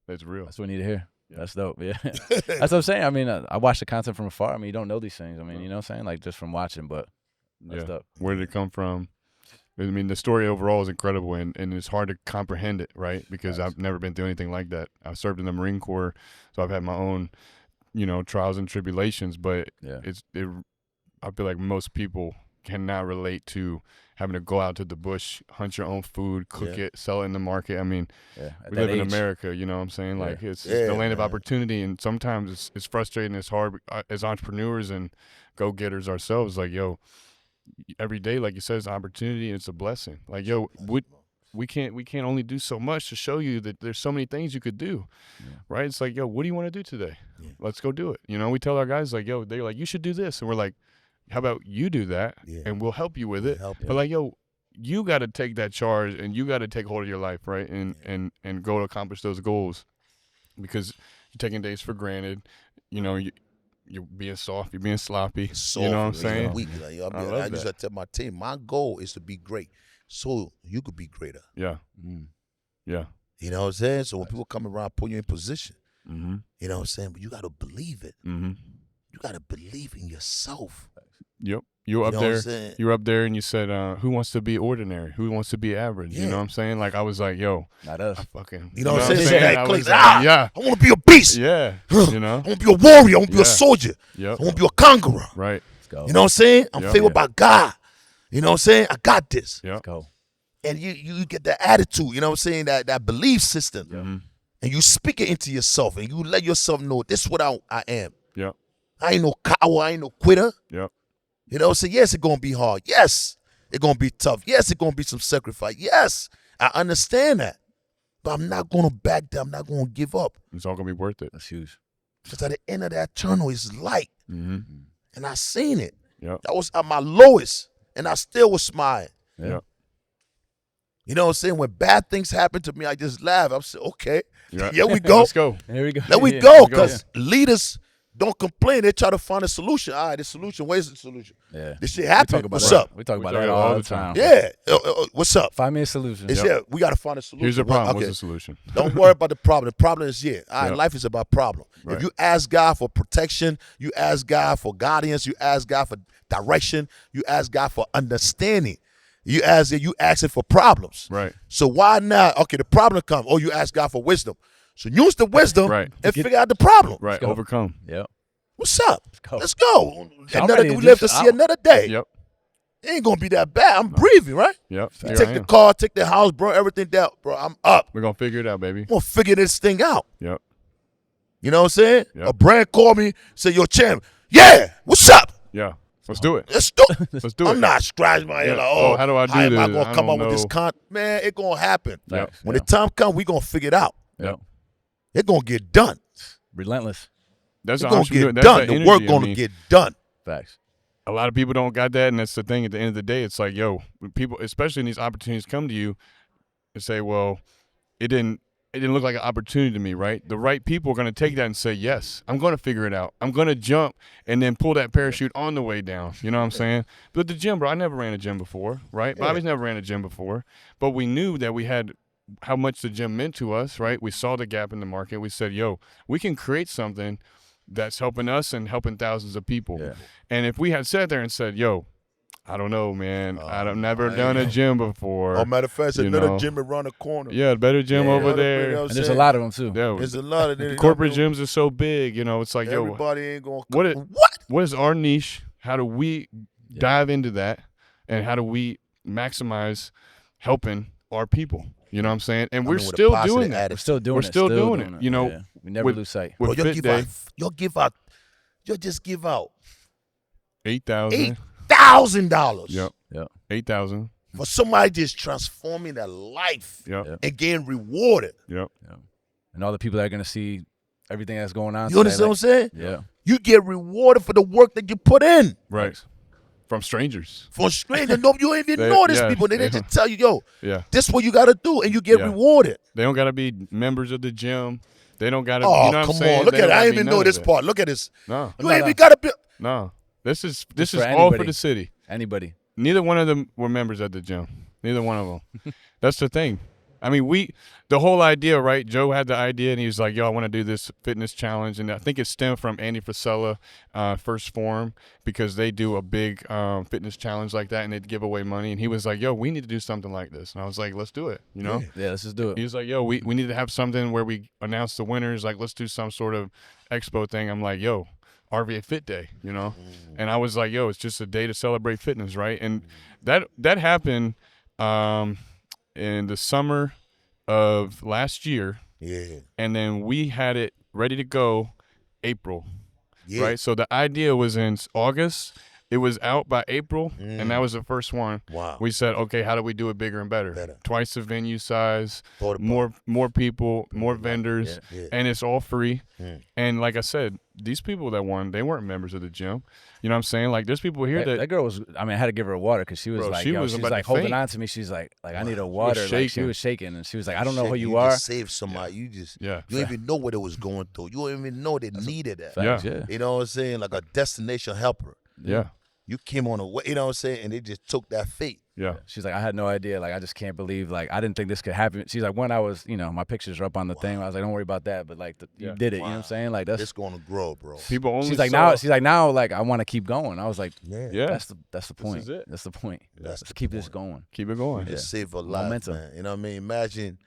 That's real. That's what we need to hear. That's dope. Yeah. That's what I'm saying. I mean, I watch the content from afar. I mean, you don't know these things. I mean, you know what I'm saying? Like, just from watching, but that's dope. Where did it come from? I mean, the story overall is incredible, and it's hard to comprehend it, right? Because I've never been through anything like that. I served in the Marine Corps, so I've had my own, trials and tribulations. But I feel like most people cannot relate to having to go out to the bush, hunt your own food, cook it, sell it in the market. I mean, we live in America, you know what I'm saying? Like, it's the land of opportunity, and sometimes it's frustrating, it's hard as entrepreneurs and go-getters ourselves. Like, yo, every day, like you said, is an opportunity and it's a blessing. Like, yo, we can't only do so much to show you that there's so many things you could do, right? It's like, yo, what do you want to do today? Let's go do it. We tell our guys, like, yo, they're like, you should do this, and we're like, how about you do that, and we'll help you with it. But like, yo, you got to take that charge and you got to take hold of your life, right? And go to accomplish those goals, because you're taking days for granted. You're being soft, you're being sloppy. Soft, you know what I'm saying? Weak. Like, yo, I just got to tell my team, my goal is to be great, so you could be greater. Yeah. Yeah. You know what I'm saying? So when people come around, put you in position, you know what I'm saying? But you got to believe it. You got to believe in yourself. Yep. You were up there and you said, who wants to be ordinary? Who wants to be average? You know what I'm saying? Like, I was like, yo. Not us. I fucking. You know what I'm saying? I Clicks, yeah. I want to be a beast. Yeah. I want to be a warrior. I want to be a soldier. Yep. I want to be a conqueror. Right. Let's go. You know what I'm saying? I'm favored by God. You know what I'm saying? I got this. Yep. Let's go. And you get that attitude, you know what I'm saying? That belief system. And you speak it into yourself and you let yourself know this is what I am. Yep. I ain't no coward. I ain't no quitter. Yep. You know, so yes, it's going to be hard. Yes, it's going to be tough. Yes, it's going to be some sacrifice. Yes, I understand that. But I'm not going to back down. I'm not going to give up. It's all going to be worth it. That's huge. Because at the end of that tunnel is light. Mm-hmm. And I seen it. Yep. I was at my lowest, and I still was smiling. Yep. You know what I'm saying? When bad things happen to me, I just laugh. I'm saying, okay, Yep. here we go. Let's go. Here we go. Let we Yeah. go, because leaders don't complain. They try to find a solution. All right, the solution. Where's the solution? Yeah. This shit happened. What's that. up? We talk We about talk that about all the time. Yeah. What's up? 5 minute solution. It's we got to find a solution. Here's the problem. Okay. What's the solution? Don't worry about the problem. The problem is All right, Yep. life is about problem. Right. If you ask God for protection, you ask God for guidance, you ask God for direction, you ask God for understanding. You asking for problems. Right. So why not? Okay, the problem comes. Oh, you ask God for wisdom. So use the wisdom Right. and figure out the problem. Right. go. Overcome. Yep. What's up? go. Let's go. I'm ready to We do live to this. see another day. Yep. It ain't gonna be that bad. I'm breathing, right? Yep. You Here take I the am. car, take the house, bro, everything down. Bro, I'm up. We're gonna figure it out, baby. I'm gonna figure this thing out. Yep. You know what I'm saying? Yep. A brand called me, said, yo, champ, yeah, what's up? Yeah. Let's do it. Let's do it. Let's do it. I'm not scratching my head Yeah. like, Oh, how do I do am I this? gonna I come don't up with this know. Man, it gonna happen. Yep. When the time comes, we gonna figure it out. Yep. It gonna get done. Relentless. That's It the gonna entrepreneur- get that's done. that The energy, work I gonna mean. get done. Facts. A lot of people don't got that, and that's the thing. At the end of the day, it's like, yo, when people, especially when these opportunities come to you, and say, well, it didn't look like an opportunity to me, right? The right people are going to take that and say, yes, I'm going to figure it out. I'm going to jump and then pull that parachute on the way down. You know what I'm saying? But the gym, bro, I never ran a gym before, right? Yeah. Bobby's never ran a gym before, but we knew that we had how much the gym meant to us, right? We saw the gap in the market. We said, yo, we can create something that's helping us and helping thousands of people. Yeah. And if we had sat there and said, yo, I don't know, man. I've never done a gym before. Oh, matter of fact, you another know. gym around the corner. Yeah, better gym Yeah. over You there. know And there's a lot of them too. Yeah, There's a lot of the corporate gyms are so big, you know. It's like, yo, Everybody ain't gonna. what? What is our niche? How do we dive into that, and how do we maximize helping our people? You know what I'm saying? And we're with a still positive doing that. We're attitude. still doing We're it. still doing it. You know, Yeah. We never with- lose sight. With Bro, Fit Day, you'll just give out 8,000. $8,000. Yep. Yep. 8,000. For somebody just transforming their life Yep. Yep. and getting rewarded. Yep. And all the people that are gonna see everything that's going on. You understand what I'm saying? Yeah. You get rewarded for the work that you put in. Right. From strangers. For strangers, no, you ain't even They- know these yeah, people. They yeah. just tell you, yo, Yeah. this is what you got to do, and you get Yeah. rewarded. They don't got to be members of the gym. They don't got to. Oh, you know what come I'm saying? on. Look They at it. don't I gotta didn't be even none know of this it. part. Look at this. No. You ain't even got to be. No. This is for all for anybody. the city. Anybody. Neither one of them were members at the gym. Neither one of them. That's the thing. I mean, the whole idea, right? Joe had the idea, and he was like, yo, I want to do this fitness challenge. And I think it stemmed from Andy Frisella, First Form, because they do a big fitness challenge like that, and they'd give away money. And he was like, yo, we need to do something like this. And I was like, let's do it, you know? Yeah, let's just do it. He was like, yo, we need to have something where we announce the winners. Like, let's do some sort of expo thing. I'm like, yo, RVA Fit Day, you know? And I was like, yo, it's just a day to celebrate fitness, right? And that happened in the summer of last year. Yeah. And then we had it ready to go April, Yeah. right? So the idea was in August. It was out by April, and that was the first one. Wow. We said, okay, how do we do it bigger and better? Better. Twice the venue size, Portable. more people, more vendors, Yeah. and it's all free. Mm. And like I said, these people that won, they weren't members of the gym. You know what I'm saying? Like, there's people here That girl was. I mean, I had to give her water because she was Bro, like, she yo, was she's about like to holding faint. on to me. She's like I need a water. Like, she shaking. was shaking, and she was like, I don't know who you You are. just saved somebody. You just, Yeah. you didn't even know what it was going through. You don't even know they needed that. Facts, Yeah. yeah. You know what I'm saying? Like a destination helper. Yeah. You came on a way, you know what I'm saying? And they just took that fate. Yeah. She's like, I had no idea. Like, I just can't believe. Like, I didn't think this could happen. She's like, when I was, my pictures are up on the thing. I was like, don't worry about that. But like, you did it. You know what I'm saying? Like, that's. It's going to grow, bro. People only She's like saw- now. She's like now. Like, I want to keep going. I was like, Yeah. that's the point. is it. That's the point. That's Let's the keep this point. going. Keep it going. Just save a life, Momentum. man. You know what I mean? Imagine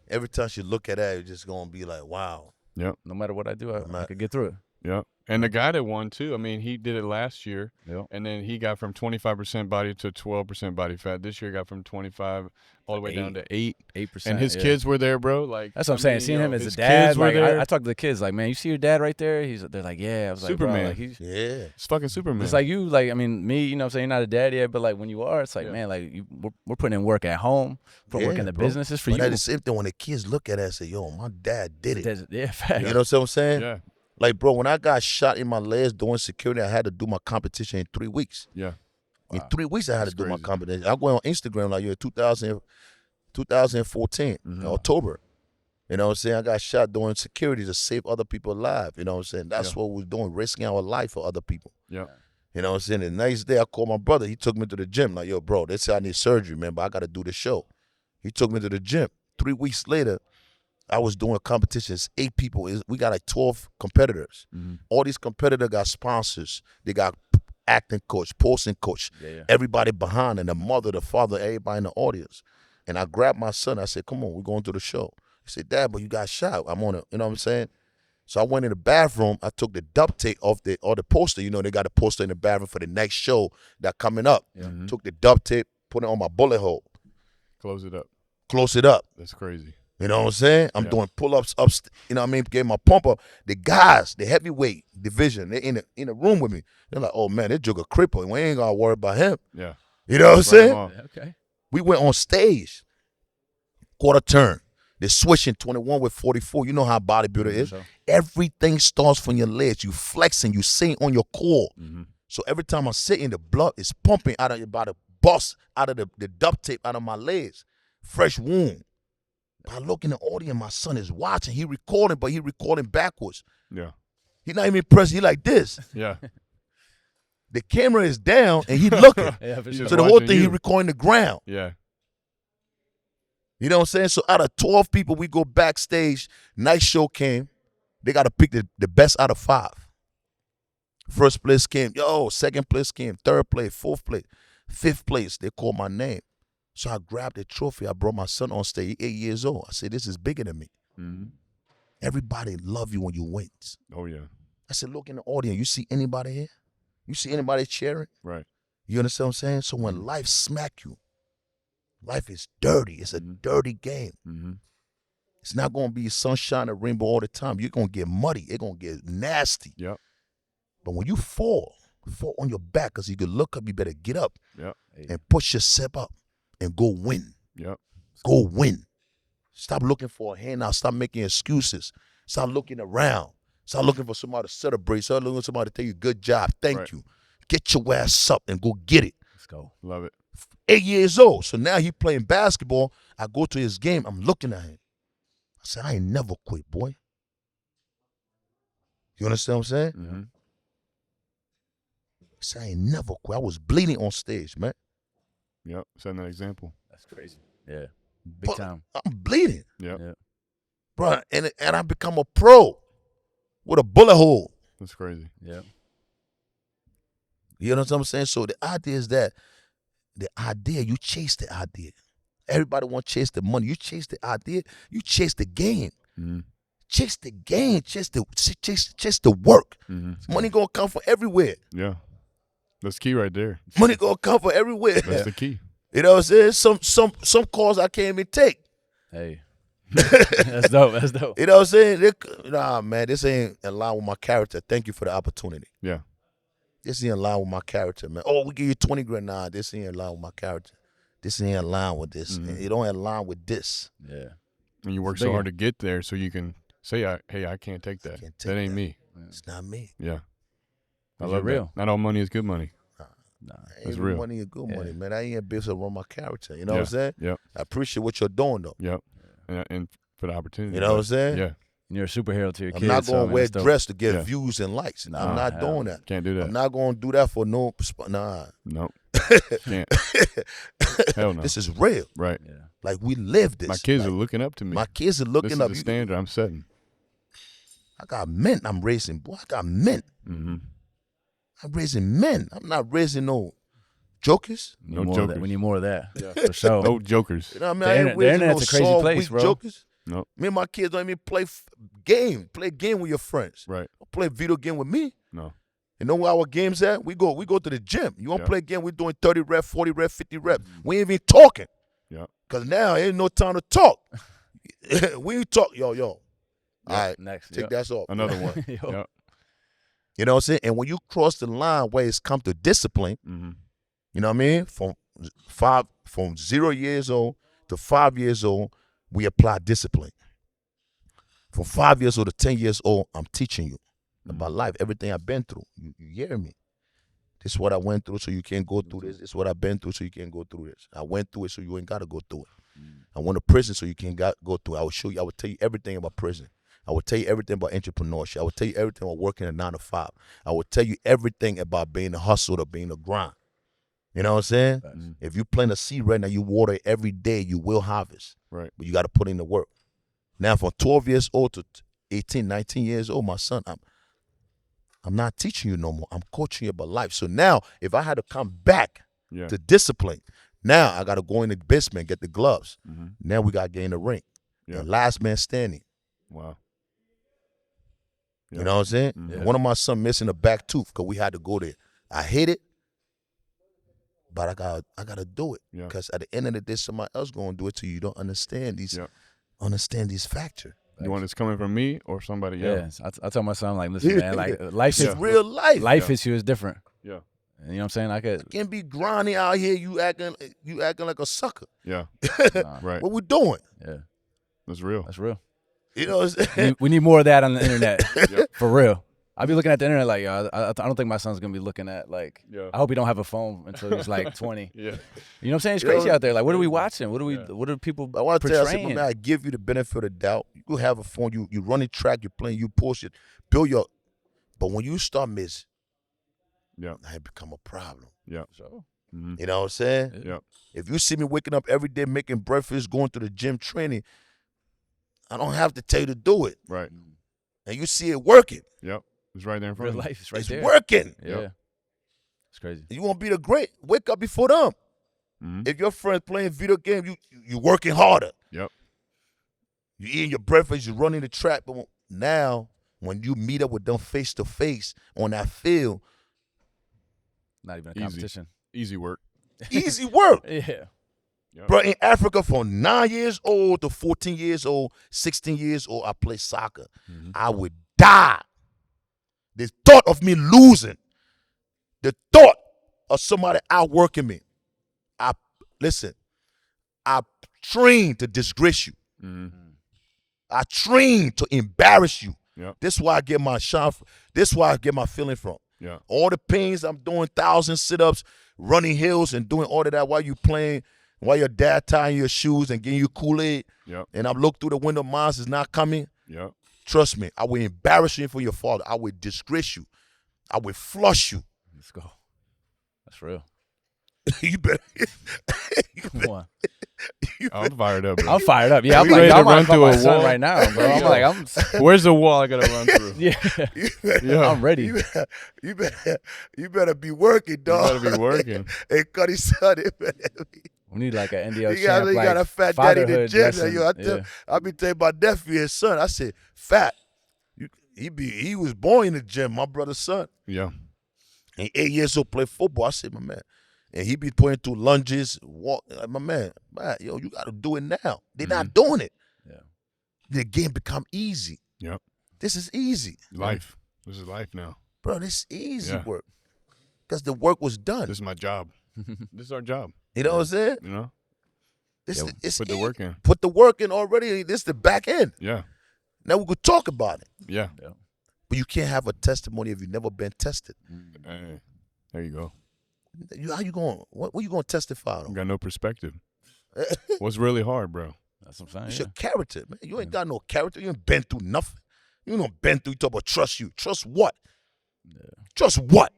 every time you look at that, you're just going to be like, wow. Yep. No matter what I do, I matter- could get through it. Yep. And the guy that won too, I mean, he did it last year. Yep. And then he got from 25% body to 12% body fat. This year got from 25 all the way down to 8. 8%. And his kids were there, bro. Like, That's what I'm I saying. mean, Seeing yo, him as a his dad, kids were like there. I talk to the kids, like, man, you see your dad right there? They're like, yeah. I was like, bro, Superman. like he's. Yeah. It's fucking Superman. It's like you, like, I mean, me, you know what I'm saying? You're not a dad yet, but like when you are, it's like, Yeah. man, like we're putting in work at home, putting work Yeah, in the bro. businesses for But you. that's the same thing when the kids look at us and say, yo, my dad did it. Yeah, fact. You know what I'm saying? yeah. Like, bro, when I got shot in my legs doing security, I had to do my competition in 3 weeks. Yeah. In 3 weeks, I had That's to do my crazy. competition. I went on Instagram like, 2014, October. You know what I'm saying? I got shot doing security to save other people alive. You know what I'm saying? That's what we're doing, risking our life for other people. Yeah. You know what I'm saying? The next day, I called my brother. He took me to the gym. Like, yo, bro, they say I need surgery, man, but I got to do the show. He took me to the gym. 3 weeks later, I was doing competitions. 8 people. We got like 12 competitors. All these competitors got sponsors. They got acting coach, posting coach, everybody behind, and the mother, the father, everybody in the audience. And I grabbed my son. I said, come on, we're going to the show. He said, Dad, but you got shot. I'm on it. You know what I'm saying? So I went in the bathroom. I took the duct tape off the poster. You know, they got a poster in the bathroom for the next show that coming up. Took the duct tape, put it on my bullet hole. Close it up. Close it up. That's crazy. You know what I'm saying? I'm doing pull-ups, you know what I mean? Getting my pump up. The guys, the heavyweight division, they're in the room with me. They're like, oh, man, this joker crippled. We ain't got to worry about him. Yeah. You know what I'm saying? Okay. We went on stage, quarter turn. They're switching 21 with 44. You know how bodybuilder is. So. Everything starts from your legs. You flexing, you sitting on your core. So every time I'm sitting, the blood is pumping out of your body, bust out of the duct tape out of my legs. Fresh wound. I look in the audience, my son is watching. He recording, but he recording backwards. Yeah. He not even pressing. He like this. Yeah. The camera is down, and he looking. Yeah, for He's sure. So the whole watching thing, he you. recording the ground. Yeah. You know what I'm saying? So out of 12 people, we go backstage. Night show came. They got to pick the best out of 5. First place came. Second place came. Third place. Fourth place. Fifth place. They called my name. So I grabbed the trophy. I brought my son on stage. 8 years old. I said, this is bigger than me. Everybody love you when you win. Oh, yeah. I said, look in the audience. You see anybody here? You see anybody cheering? Right. You understand what I'm saying? So when life smack you, life is dirty. It's a dirty game. It's not going to be sunshine and rainbow all the time. You're going to get muddy. It's going to get nasty. Yep. But when you fall on your back because you can look up, you better get up Yep. and push yourself up and go win. Yep. Go win. Stop looking for a handout. Stop making excuses. Stop looking around. Stop looking for somebody to celebrate. Stop looking for somebody to tell you good job. Thank you. Get your ass up and go get it. Let's go. Love it. 8 years old. So now he playing basketball. I go to his game. I'm looking at him. I said, I ain't never quit, boy. You understand what I'm saying? I said, I ain't never quit. I was bleeding on stage, man. Yep. Setting that example. That's crazy. Yeah. Big But time. I'm bleeding. Yep. Yeah. Bro, and I become a pro with a bullet hole. That's crazy. Yeah. You know what I'm saying? So the idea is that you chase the idea. Everybody want to chase the money. You chase the idea. You chase the game. Chase the game. Chase the work. Money gonna come from everywhere. Yeah. That's key right there. Money gonna come from everywhere. That's the key. You know what I'm saying? Some calls I can't even take. Hey. That's dope. That's dope. You know what I'm saying? Nah, man, this ain't in line with my character. Thank you for the opportunity. Yeah. This ain't in line with my character, man. Oh, we give you 20 grand. Nah, this ain't in line with my character. This ain't in line with this. It don't align with this. Yeah. And you work so hard to get there so you can say, hey, I can't take that. That ain't me. It's not me. Yeah. I Is love it real? that. Not all money is good money. Nah. That's Every real. money is good money, man. I ain't built around my character. You know what I'm saying? Yep. I appreciate what you're doing, though. Yep. And for the opportunity. You know what I'm saying? Yeah. And you're a superhero to your I'm kids. not so, going man, to wear it's dope. dress to get Yeah. views and likes. Nah, I'm not hell doing that. Can't do that. I'm not going to do that for no. Nah. Nope. Can't. Hell no. This is real. Right. Yeah. Like, we live this. My kids Like, are looking up to me. My kids are looking this up. is the standard I'm setting. I got men I'm raising, boy. I got men. Mm-hmm. I'm raising men. I'm not raising no jokers. We No need more of jokers. that. We need more of that. For sure. No jokers. You know what I mean? The I ain't internet- the raising internet's no a crazy soft, place, weak bro. jokers. Nope. Me and my kids don't even play game. Play a game with your friends. Right. Don't play video game with me. No. You know where our games at? We go to the gym. You want to Yeah. play a game? We're doing 30 reps, 40 reps, 50 reps. We ain't even talking. Yeah. Because now ain't no time to talk. We ain't talk. Yo. All right. Next. Take that off. Another one. Yo. Yep. You know what I'm saying? And when you cross the line where it's come to discipline, Mm-hmm. you know what I mean? From 0 years old to 5 years old, we apply discipline. From 5 years old to 10 years old, I'm teaching you. about life, everything I've been through. You hear me? This is what I went through, so you can't go through this. This is what I've been through, so you can't go through this. I went through it, so you ain't got to go through it. I went to prison, so you can't go through it. I would show you. I would tell you everything about prison. I would tell you everything about entrepreneurship. I would tell you everything about working a 9 to 5. I would tell you everything about being a hustle or being a grind. You know what I'm saying? If you plant a seed right now, you water it every day, you will harvest. Right. But you got to put in the work. Now, from 12 years old to 18, 19 years old, my son, I'm not teaching you no more. I'm coaching you about life. So now, if I had to come back to discipline, now I got to go in the basement, get the gloves. Now we got to get in the ring. The last man standing. Wow. You know what I'm saying? One of my sons missing a back tooth because we had to go there. I hate it, but I got to do it because at the end of the day, somebody else going to do it to you. You don't understand these factors. You want this coming from me or somebody else? Yeah, I tell my son, like, listen, man, like, life is real life. Life issue is different. Yeah. You know what I'm saying? I can't be grinding out here. You acting like a sucker. Yeah. Right. What we doing? Yeah. That's real. That's real. You know what I'm saying? We need more of that on the internet. For real. I be looking at the internet like, I don't think my son's gonna be looking at like. I hope he don't have a phone until he's like 20. Yeah. You know what I'm saying? It's crazy out there. Like, what are we watching? What are people I want to tell you portraying? something, man. I give you the benefit of the doubt. You have a phone. You running track. You're playing. You push it. Build your. But when you start miss, it become a problem. Yeah. So. You know what I'm saying? Yeah. If you see me waking up every day, making breakfast, going to the gym, training, I don't have to tell you to do it. Right. And you see it working. Yep. It's right there in front of you. Life is right it's there. working. Yeah. It's crazy. You want to be the great? Wake up before them. If your friend's playing video game, you working harder. Yep. You eating your breakfast, you running the track. But now, when you meet up with them face to face on that field, not even a competition. Easy work. Easy work. Yeah. Yep. Bro, in Africa, from 9 years old to 14 years old, 16 years old, I play soccer. I would die. The thought of me losing, the thought of somebody outworking me. I trained to disgrace you. I trained to embarrass you. Yep. This is where I get my this is where I get my feeling from. Yeah. All the pains I'm doing, 1,000 sit-ups, running hills, and doing all of that while you playing, while your dad tying your shoes and getting you Kool-Aid. Yep. And I'm looking through the window, mine is not coming. Yep. Trust me, I will embarrass you for your father. I will disgrace you. I will flush you. Let's go. That's real. You better. Come on. I'm fired up, bro. I'm fired up. Yeah, I'm ready like, to I'm run run through through a my son wall? right now, bro. I'm like, Where's the wall I gotta run through? yeah, I'm ready. You better be working, dog. You better be working. Hey, Cuddy son, it better be. We need like an NDO You got, Champ, you got a like fat daddy in the fatherhood gym. lesson. I be telling my nephew, his son, I said, fat. He was born in the gym, my brother's son. Yeah. And 8 years old, play football. I said, my man. And he be putting through lunges, walk. Like, my man, yo, you got to do it now. They're not doing it. Yeah. The game become easy. Yep. This is easy. Life. This is life now. Bro, this is easy work. Because the work was done. This is my job. This is our job. You know what I'm saying? You know? It's Put the work in. Put the work in already. This is the back end. Yeah. Now we could talk about it. Yeah. But you can't have a testimony if you've never been tested. Hey, there you go. How you going? What you going to testify on? You got no perspective. What's really hard, bro? That's what I'm saying. It's your character, man. You ain't got no character. You ain't been through nothing. You ain't been through. You talk about trust you. Trust what? Trust what?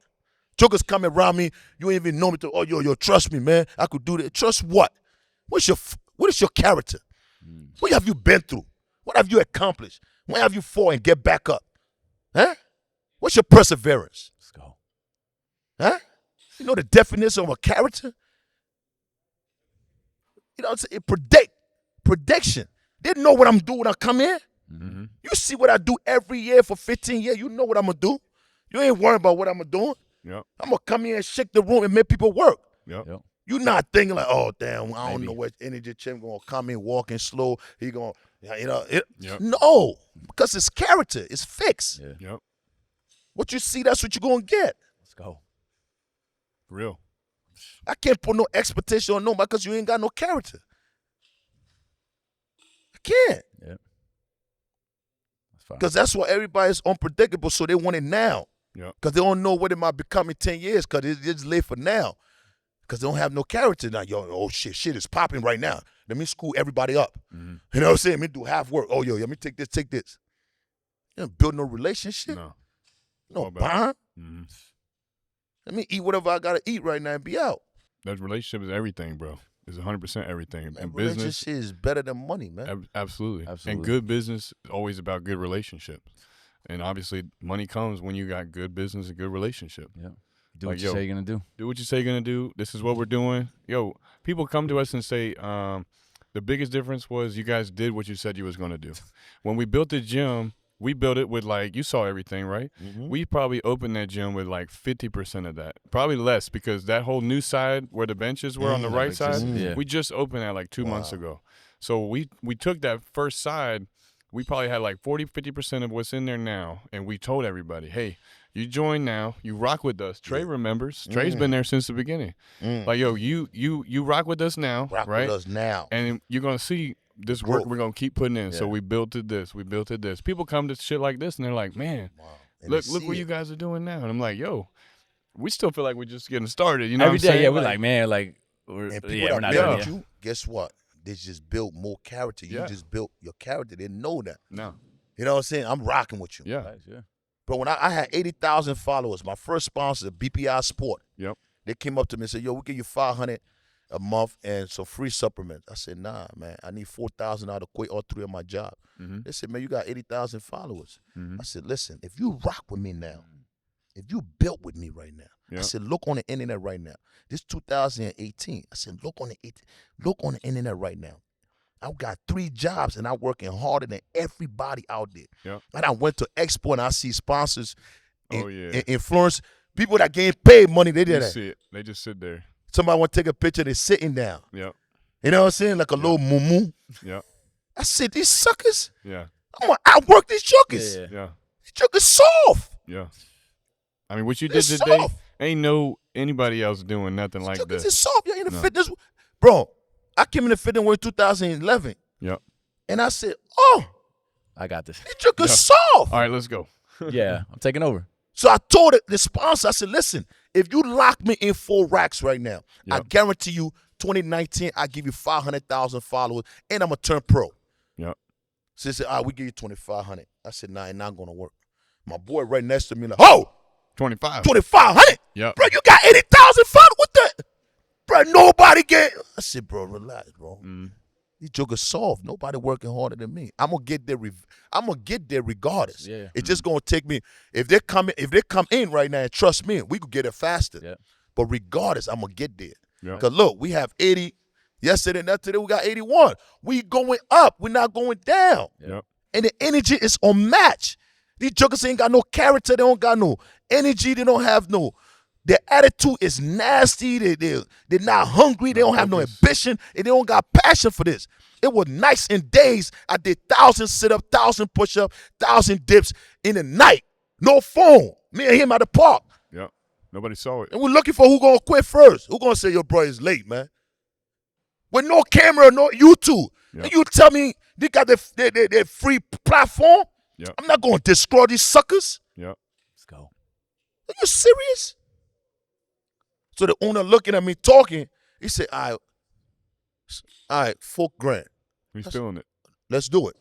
Jokers coming around me. You ain't even know me. Yo, trust me, man. I could do that. Trust what? What is your character? What have you been through? What have you accomplished? When have you fall and get back up? Huh? What's your perseverance? Let's go. Huh? You know the definition of a character? You know, it's a prediction. They know what I'm doing when I come in. You see what I do every year for 15 years. You know what I'm going to do. You ain't worrying about what I'm going to do. Yep. I'm going to come in and shake the room and make people work. Yep. You're not thinking like, oh, damn, I don't know what energy Champ going to come in walking slow. He going to, No, because it's character. It's fixed. Yeah. Yep. What you see, that's what you're going to get. Let's go. For real. I can't put no expectation on nobody because you ain't got no character. I can't. Yep. Because that's why everybody's unpredictable, so they want it now. Yeah. Because they don't know what it might become in 10 years because it's just late for now. Because they don't have no character now. Yo, oh, shit is popping right now. Let me school everybody up. Mm-hmm. You know what I'm saying? Let me do half work. Oh, yo, let me take this. You don't build no relationship. No bond. Mm-hmm. Let me eat whatever I got to eat right now and be out. That relationship is everything, bro. It's 100% everything. Man, and business business is better than money, man. Absolutely. Absolutely. And good business is always about good relationships. And obviously, money comes when you got good business and good relationship. Yeah. Do Like, what you say you're gonna do. Do what you say you're gonna do. This is what we're doing. Yo, people come to us and say, the biggest difference was you guys did what you said you was gonna do. When we built the gym, we built it with you saw everything, right? Mm-hmm. We probably opened that gym with 50% of that, probably less, because that whole new side where the benches were on the right side, we just opened that 2 months ago. So we took that first side. We probably had 40-50% of what's in there now, and we told everybody, hey, you join now, you rock with us. Trey remembers. Trey's been there since the beginning. Yo, you rock with us now, Rock right? with us now. And you're gonna see this work we're gonna keep putting in. So we built it this, we built it this. People come to shit like this and they're like, man, look what you guys are doing now. And I'm like, yo, we still feel like we're just getting started. You know Every what I'm saying? day, we're man, we're and people we're not built done with yet. you, guess what? They just built more character. You just built your character. They didn't know that. No. You know what I'm saying? I'm rocking with you. Yeah. Nice, yeah. But when I had 80,000 followers, my first sponsor, BPI Sport, they came up to me and said, yo, we'll give you $500 a month and some free supplements. I said, nah, man, I need $4,000 to quit all 3 of my job. They said, man, you got 80,000 followers. I said, listen, if you rock with me now, if you built with me right now, I said, look on the internet right now. This 2018. I said, look on the internet right now. I got 3 jobs and I'm working harder than everybody out there. Yep. And I went to Expo and I see sponsors, influence people that getting paid money. They did that. See it. They just sit there. Somebody want to take a picture. They're sitting down. Yeah. You know what I'm saying? Like a little moo. Yeah. I said, these suckers. Yeah. I'm gonna outwork these jokers. Yeah. These jokers soft. Yeah. I mean, what you They're did today, soft. ain't anybody else doing nothing like Jokers this. is soft. You're in the fitness, bro. I came in the fitness world in 2011. Yep. And I said, oh, I got this. these jokers soft. All right, let's go. Yeah, I'm taking over. So I told the sponsor, I said, listen, if you lock me in 4 racks right now, I guarantee you 2019, I give you 500,000 followers and I'm going to turn pro. Yep. So they said, all right, we give you 2,500. I said, nah, it's not going to work. My boy right next to me like, oh, 2,500? Yep. Bro, you got 80,000 followers? What the? Bro, nobody get. I said, bro, relax, bro. These jokers soft. Nobody working harder than me. I'm gonna get there. I'm gonna get there regardless. Yeah. It's just gonna take me. If they come in right now and trust me, we could get it faster. Yeah. But regardless, I'm gonna get there. Yeah. Cause look, we have 80. Yesterday and today we got 81. We going up. We're not going down. Yep. And the energy is unmatched. These jokers ain't got no character. They don't got no energy. They don't have no. Their attitude is nasty. They're not hungry. They don't have no ambition. And they don't got passion for this. It was nights and days. I did 1,000 sit-ups, 1,000 push-ups, 1,000 dips in the night. No phone. Me and him at the park. Yep. Nobody saw it. And we're looking for who going to quit first. Who going to say your bro is late, man? With no camera, no YouTube. Yep. And you tell me they got their free platform? Yep. I'm not going to destroy these suckers. Yep. Let's go. Are you serious? So the owner looking at me talking, he said, all right, $4,000. He's feeling it. Let's do it.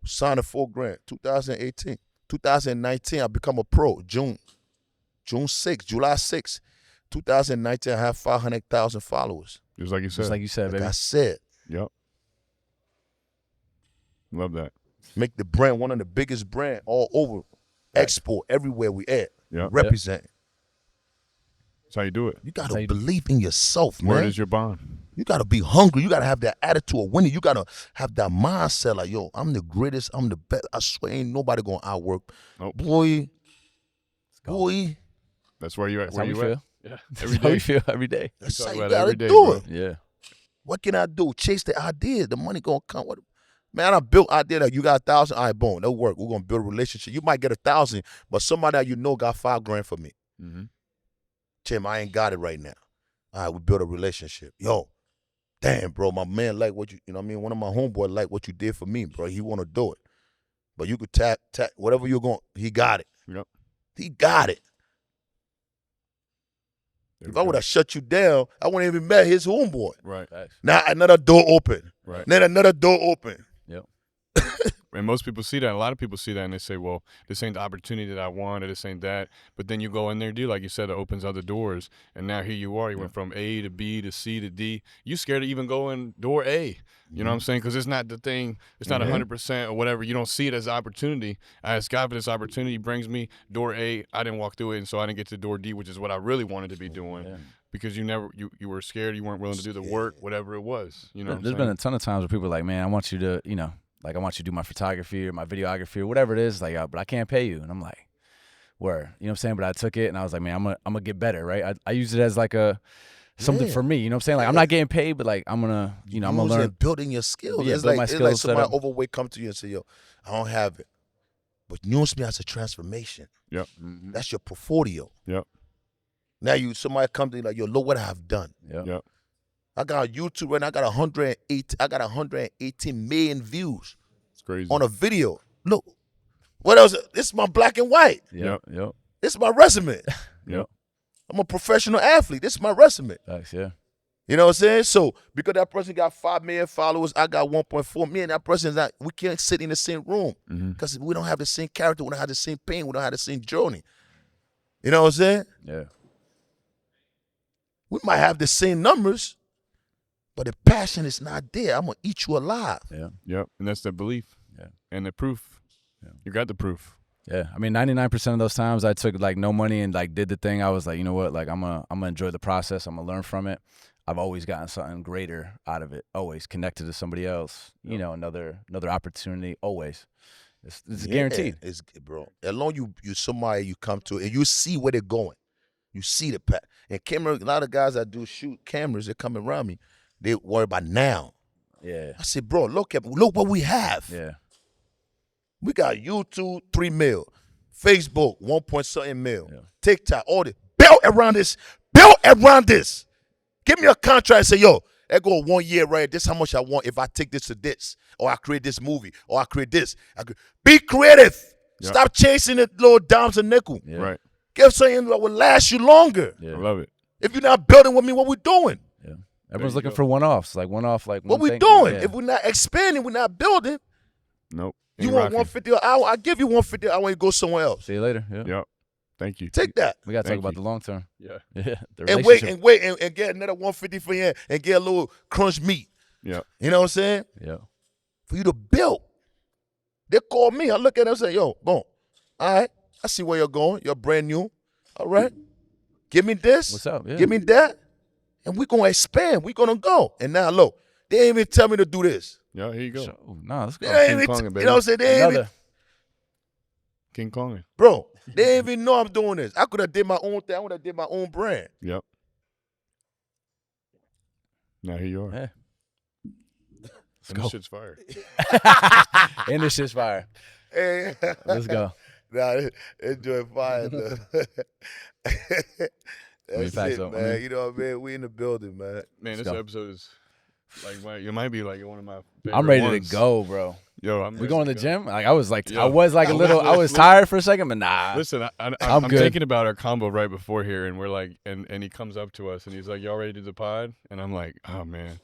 Signed a $4,000. 2018. 2019, I become a pro. June 6th, July 6th. 2019, I have 500,000 followers. Just like you said. Just like you said, Like baby. I said. Yep. Love that. Make the brand one of the biggest brand all over. Export everywhere we at. Yep. Represent. That's how you do it. You got to believe in yourself, man. Word is your bond. You got to be hungry. You got to have that attitude of winning. You got to have that mindset like, yo, I'm the greatest. I'm the best. I swear ain't nobody going to outwork. Nope. Boy. Boy. That's where you at. That's Where how we you feel. at? Yeah. That's Every how we day. feel every day. That's talk how you about it got to every day, do bro. it. Yeah. What can I do? Chase the idea. The money going to come. Man, I built idea that you got 1,000. All right, boom. That'll work. We're going to build a relationship. You might get 1,000, but somebody that you know got $5,000 for me. Mm-hmm. Tim, I ain't got it right now. All right, we built a relationship. Yo, damn, bro, my man like what you know what I mean? One of my homeboys like what you did for me, bro. He want to do it. But you could tap whatever you're going. He got it. Yep. He got it. There If we I go. would have shut you down, I wouldn't even met his homeboy. Right. Now another door open. Right. Then another door open. Yep. And most people see that. A lot of people see that and they say, well, this ain't the opportunity that I want, or this ain't that. But then you go in there, dude, like you said, it opens other doors. And now here you are. You went from A to B to C to D. You scared to even go in door A. You know what I'm saying? Because it's not the thing. It's not 100% or whatever. You don't see it as an opportunity. I asked God for this opportunity. He brings me door A. I didn't walk through it, and so I didn't get to door D, which is what I really wanted to be doing. Yeah. Because you were scared. You weren't willing to do the work, whatever it was. You know what I'm There's saying? been a ton of times where people are like, man, I want you to, like I want you to do my photography or my videography or whatever it is, like, but I can't pay you. And I'm like, where? You know what I'm saying? But I took it and I was like, man, I'm gonna get better, right? I use it as like something for me. You know what I'm saying? Like I'm not getting paid, but like I'm gonna, I'm gonna learn. Building your skills. Yeah, it's build like my it's skills like somebody set up. overweight come to you and say, yo, I don't have it. But use me as a transformation. Yep. That's your portfolio. Yep. Now somebody come to you like, yo, look what I have done. Yep. I got on YouTube right now, I got 118 million views. It's crazy. On a video. Look. What else? This is my black and white. Yep. This is my resume. Yep. I'm a professional athlete. This is my resume. Thanks, yeah. You know what I'm saying? So because that person got 5 million followers, I got 1.4 million. That person is not. We can't sit in the same room because we don't have the same character. We don't have the same pain. We don't have the same journey. You know what I'm saying? Yeah. We might have the same numbers, but the passion is not there. I'm gonna eat you alive. Yeah. Yep. And that's the belief. Yeah. And the proof. Yeah. You got the proof. Yeah. I mean, 99% of those times I took like no money and like did the thing. I was like, you know what? Like I'm gonna enjoy the process. I'm gonna learn from it. I've always gotten something greater out of it. Always connected to somebody else. You know, another opportunity. Always. It's guaranteed. It's bro. As long you somebody you come to and you see where they're going. You see the path. And camera, a lot of guys that do shoot cameras, they come around me. They worry about now. Yeah. I said, bro, look what we have. Yeah. We got YouTube, 3 mil. Facebook, 1 point something mil. Yeah. TikTok, all this. Build around this. Build around this. Give me a contract and say, yo, that go 1 year, right? This is how much I want if I take this to this. Or I create this movie. Or I create this. Be creative. Yeah. Stop chasing the little dimes and nickel. Yeah. Right. Give something that will last you longer. Yeah. I love it. If you're not building with me, what we doing? Yeah. Everyone's you looking go. for one-offs. Like one-off, like What one we thing. doing? Yeah. If we're not expanding, we're not building. Nope. You Ain't want rocking. 150 an hour? I give you 150 an hour and you go somewhere else. See you later. Yeah. Yep. Thank you. Take that. We got to talk Thank about you. the long term. Yeah. Yeah. The And wait, relationship. and get another 150 for you and get a little crunch meat. Yeah. You know what I'm saying? Yeah. For you to build. They call me. I look at them and say, yo, boom. All right. I see where you're going. You're brand new. All right. Give me this. What's up? Yeah. Give me that. And we're going to expand. We're going to go. And now, look, they ain't even tell me to do this. Yeah. Here you go. So, nah, let's go. They ain't King even, Kong, you baby. know what I'm saying? They ain't even, Another. King Kong. bro, they ain't even know I'm doing this. I could have did my own thing. I would have did my own brand. Yep. Now here you are. Yeah. And go. this shit's fire. And this shit's fire. Hey. Let's go. Nah, enjoy fire, though. That's facts, it, though. man. I mean- You know what I mean? We in the building, man. Man, this go. episode is like you might be like one of my favorite I'm ready ones. to go, bro. Yo, I'm We ready going to to the go. gym? Like I was like, Yo. I was like a little, I was tired for a second, but nah. Listen, I'm good. thinking about our combo right before here, and we're like, and he comes up to us, and he's like, "Y'all ready to do the pod?" And I'm like, "Oh man."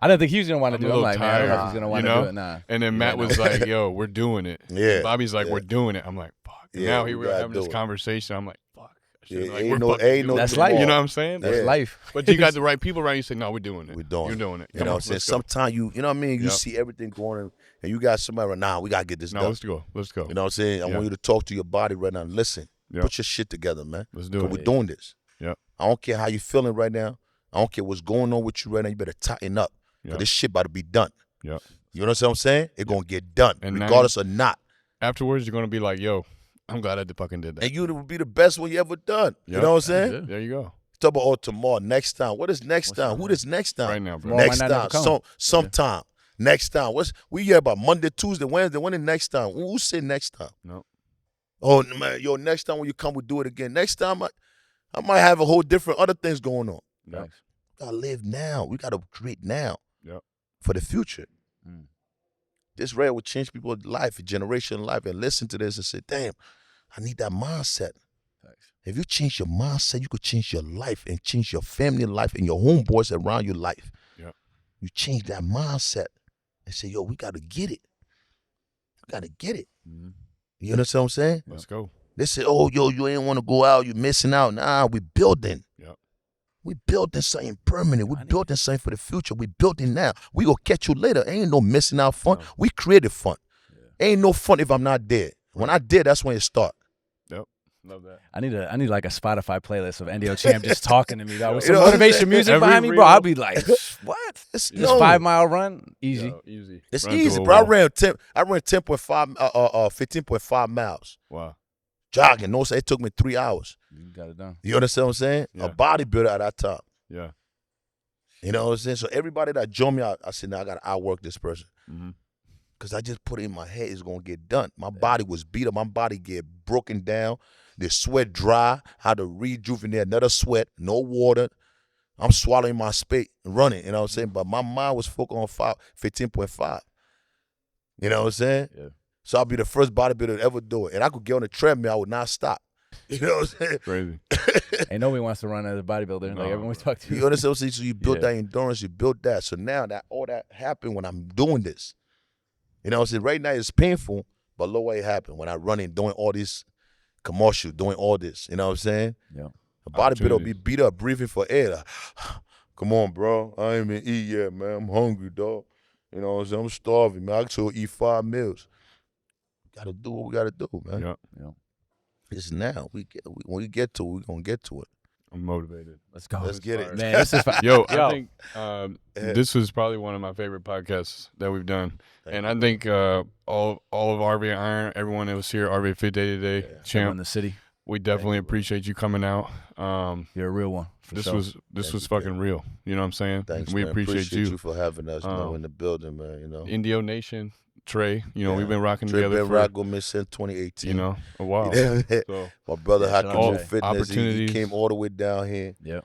I didn't think he was gonna want to I'm do a it. I'm little like, man, I don't know if tired, he's gonna you want to know? do it. Nah. And then Matt was like, "Yo, we're doing it." Yeah. And Bobby's like, Yeah. "We're doing it." I'm like, "Fuck." And Yeah, now we here we're gotta having this do it. conversation. I'm like, "Fuck." I should've Yeah, like, ain't we're no- fucking ain't no doing That's it. life. You know what I'm saying? That's Yeah. life. But you got the right people around you. Say, "No, we're doing it. We're doing You're it. doing it." You Come know on, what I'm saying? let's go. Sometimes you know what I mean? You Yep. see everything going on, and you got somebody right now, we got to get this No, done. let's go. Let's go. You know what I'm saying? I Yeah. want you to talk to your body right now. Listen, Yep. put your shit together, man. Let's do 'Cause it. we're doing this. Yep. I don't care how you feeling right now. I don't care what's going on with you right now. You better tighten up. 'Cause Yep. this shit about to be done. Yep. You know what I'm saying? It's going to get done, And now- regardless or not. Afterwards, you're gonna be like, "Yo, I'm glad I fucking did that." And you will be the best one you ever done. You Yep. know what I'm saying? That's it. There you go. Talk about, oh, tomorrow, next time. What is next What's time? up, Who man? this next time? Right now, bro. Tomorrow Next might not time. never come. Sometime. Next time. We hear about Monday, Tuesday, Wednesday. When the next time? Who said next time? No. Oh, man, yo, next time when you come, we do it again. Next time, I might have a whole different other things going on. Yep. Thanks. We got to live now. We got to create now Yep. for the future. Mm. This right will change people's life, generation life, and listen to this and say, damn, I need that mindset. If you change your mindset, you could change your life and change your family life and your homeboys around your life. Yeah. You change that mindset and say, yo, we got to get it. We got to get it. Mm-hmm. You understand what I'm saying? Let's go. They say, oh, yo, you ain't want to go out. You missing out. Nah, we building. Yep. We building something permanent. We building something for the future. We building now. We gonna catch you later. Ain't no missing out fun. No. We created fun. Yeah. Ain't no fun if I'm not dead. When I did, that's when it start. Yep. Love that. I need like a Spotify playlist of NDO Champ just talking to me, dog. With You some know what I'm motivation saying? music Every behind me, bro. reel- I'll be like, what? It's This no. 5 mile run, easy. Yo, easy. It's Run easy, through a bro. I wall. ran 10.5, 15.5 miles Wow. jogging. No, say it took me 3 hours. You got it done. You understand what I'm saying? Yeah. A bodybuilder at that time. Yeah. You know what I'm saying? So everybody that joined me, I said, now I gotta outwork this person. Mm-hmm. Because I just put it in my head, it's gonna get done. My body was beat up, my body get broken down, the sweat dry, had to rejuvenate another sweat, no water. I'm swallowing my spit, running, you know what I'm saying? But my mind was focused on 15.5. You know what I'm saying? Yeah. So I'll be the first bodybuilder to ever do it. And I could get on the treadmill, I would not stop. You know what I'm saying? Crazy. Ain't nobody wants to run as a bodybuilder. No. Like everyone we talk to. You understand what I'm saying? So you build Yeah. that endurance, you build that. So now that all that happened when I'm doing this. You know what I'm saying? Right now it's painful, but look what it happened when I running, doing all this commercial, doing all this. You know what I'm saying? Yeah. A bodybuilder will be beat up, breathing for air. Like, come on, bro. I ain't even eat yet, man. I'm hungry, dog. You know what I'm saying? I'm starving, man. I can still eat 5 meals. We gotta do what we gotta do, man. Yeah. Yeah. It's now. When we get to it, we're gonna get to it. I'm motivated. Let's go. Let's get it. Man, this is fun. Yo, Yo. I think this was probably one of my favorite podcasts that we've done. And I think all of RVA Iron, everyone that was here, RVA Fit Day to Day, Everyone in Champ, the city. we definitely appreciate you coming out. You're a real one. This sure. was Thank you, fucking real. You know what I'm saying? Thanks, we man. appreciate you. for having us, in the building, man. You know, NDO Nation, Trey. You know, Yeah. we've been rocking Trey together been for rocking me since 2018. you know a while. So My brother Yeah, had shout out Control Trey. Fitness. He Opportunities. came all the way down here. Yeah.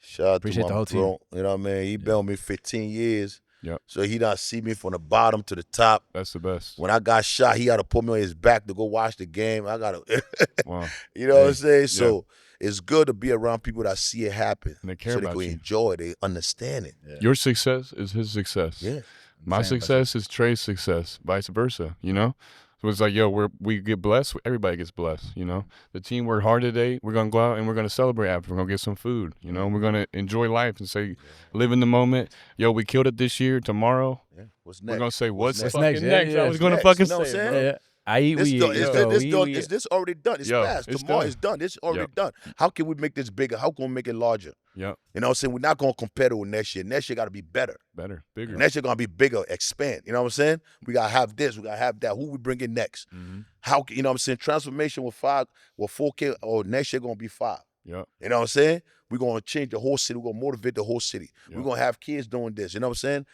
Shout out Appreciate to the my whole team. bro. You know what I mean? He been with me 15 years. Yep. So he done see me from the bottom to the top. that's the best. When I got shot, he had to put me on his back to go watch the game. I got to, Wow. you know what I'm saying? So it's good to be around people that see it happen. And they care so they about can you. enjoy it. They understand it. Yeah. Your success is his success. Yeah. My Same, success is Trey's success, vice versa, you know? So it's like, yo, we get blessed, everybody gets blessed, you know? The team worked hard today, we're going to go out and we're going to celebrate after, we're going to get some food, you know? We're going to enjoy life and say, live in the moment. Yo, we killed it this year, tomorrow, Yeah. What's we're next? going to say, what's next? fucking What's next? next? Yeah, I was going to next, fucking you know what say I'm it, saying? bro. Yeah. I eat, This we done, eat. is Let's this, go. this We eat, done, we is eat. this already done? It's Yo, past. it's Tomorrow done. it's done. This already done. How can we make this bigger? How can we make it larger? Yep, You know what I'm saying? We're not going to compare it with next year. Next year got to be better. better, bigger. Next year going to be bigger, expand. You know what I'm saying? We got to have this. We got to have that. Who we bring in next? Mm-hmm. How, you know what I'm saying? Transformation with 4K, or next year going to be 5. Yep, You know what I'm saying? We're going to change the whole city. We're going to motivate the whole city. Yeah. We're going to have kids doing this. You know what I'm saying?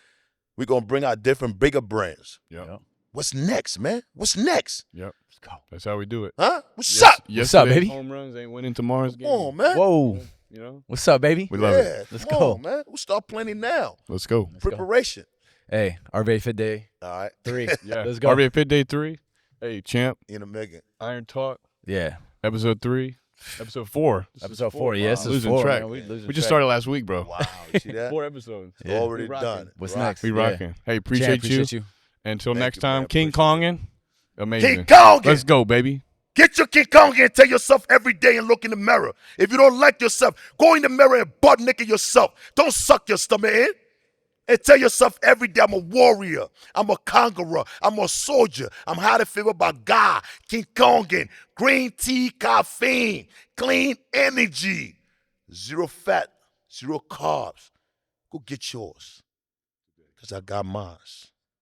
We're going to bring out different, bigger brands. yep, Yep. What's next, man? What's next? yep. Let's go. That's how we do it. Huh? What's Yes- up? What's up, yesterday's baby? home runs ain't winning tomorrow's Come game. on, man. Whoa. You know? What's up, baby? We love it. Let's come go. on, man. We'll start planning now. Let's go. Let's go. Preparation. Hey, RVA Fit Day All right. 3. Yeah. Let's go. RVA Fit Day 3. Hey, Champ, In a Megan. Iron Talk, Yeah. episode 3, episode 4. This is Episode 4. Yes, Wow. it's Losing 4. track. Man. Losing We just track. started last week, bro. Wow. You see that? 4 episodes. Yeah. Already We rocking. done. What's Rock. next? We Yeah. rocking. Hey, Champ, appreciate you. you. Until Thank next you, time, man. King Appreciate Kongin. Amazing. King Kong. Let's go, baby. Get your King Kong and tell yourself every day and look in the mirror. If you don't like yourself, go in the mirror and butt naked yourself. Don't suck your stomach in. And tell yourself every day, I'm a warrior. I'm a conqueror. I'm a soldier. I'm highly favored by God. King Kongin. Green tea, caffeine, clean energy. 0 fat, 0 carbs. Go get yours. Because I got mine.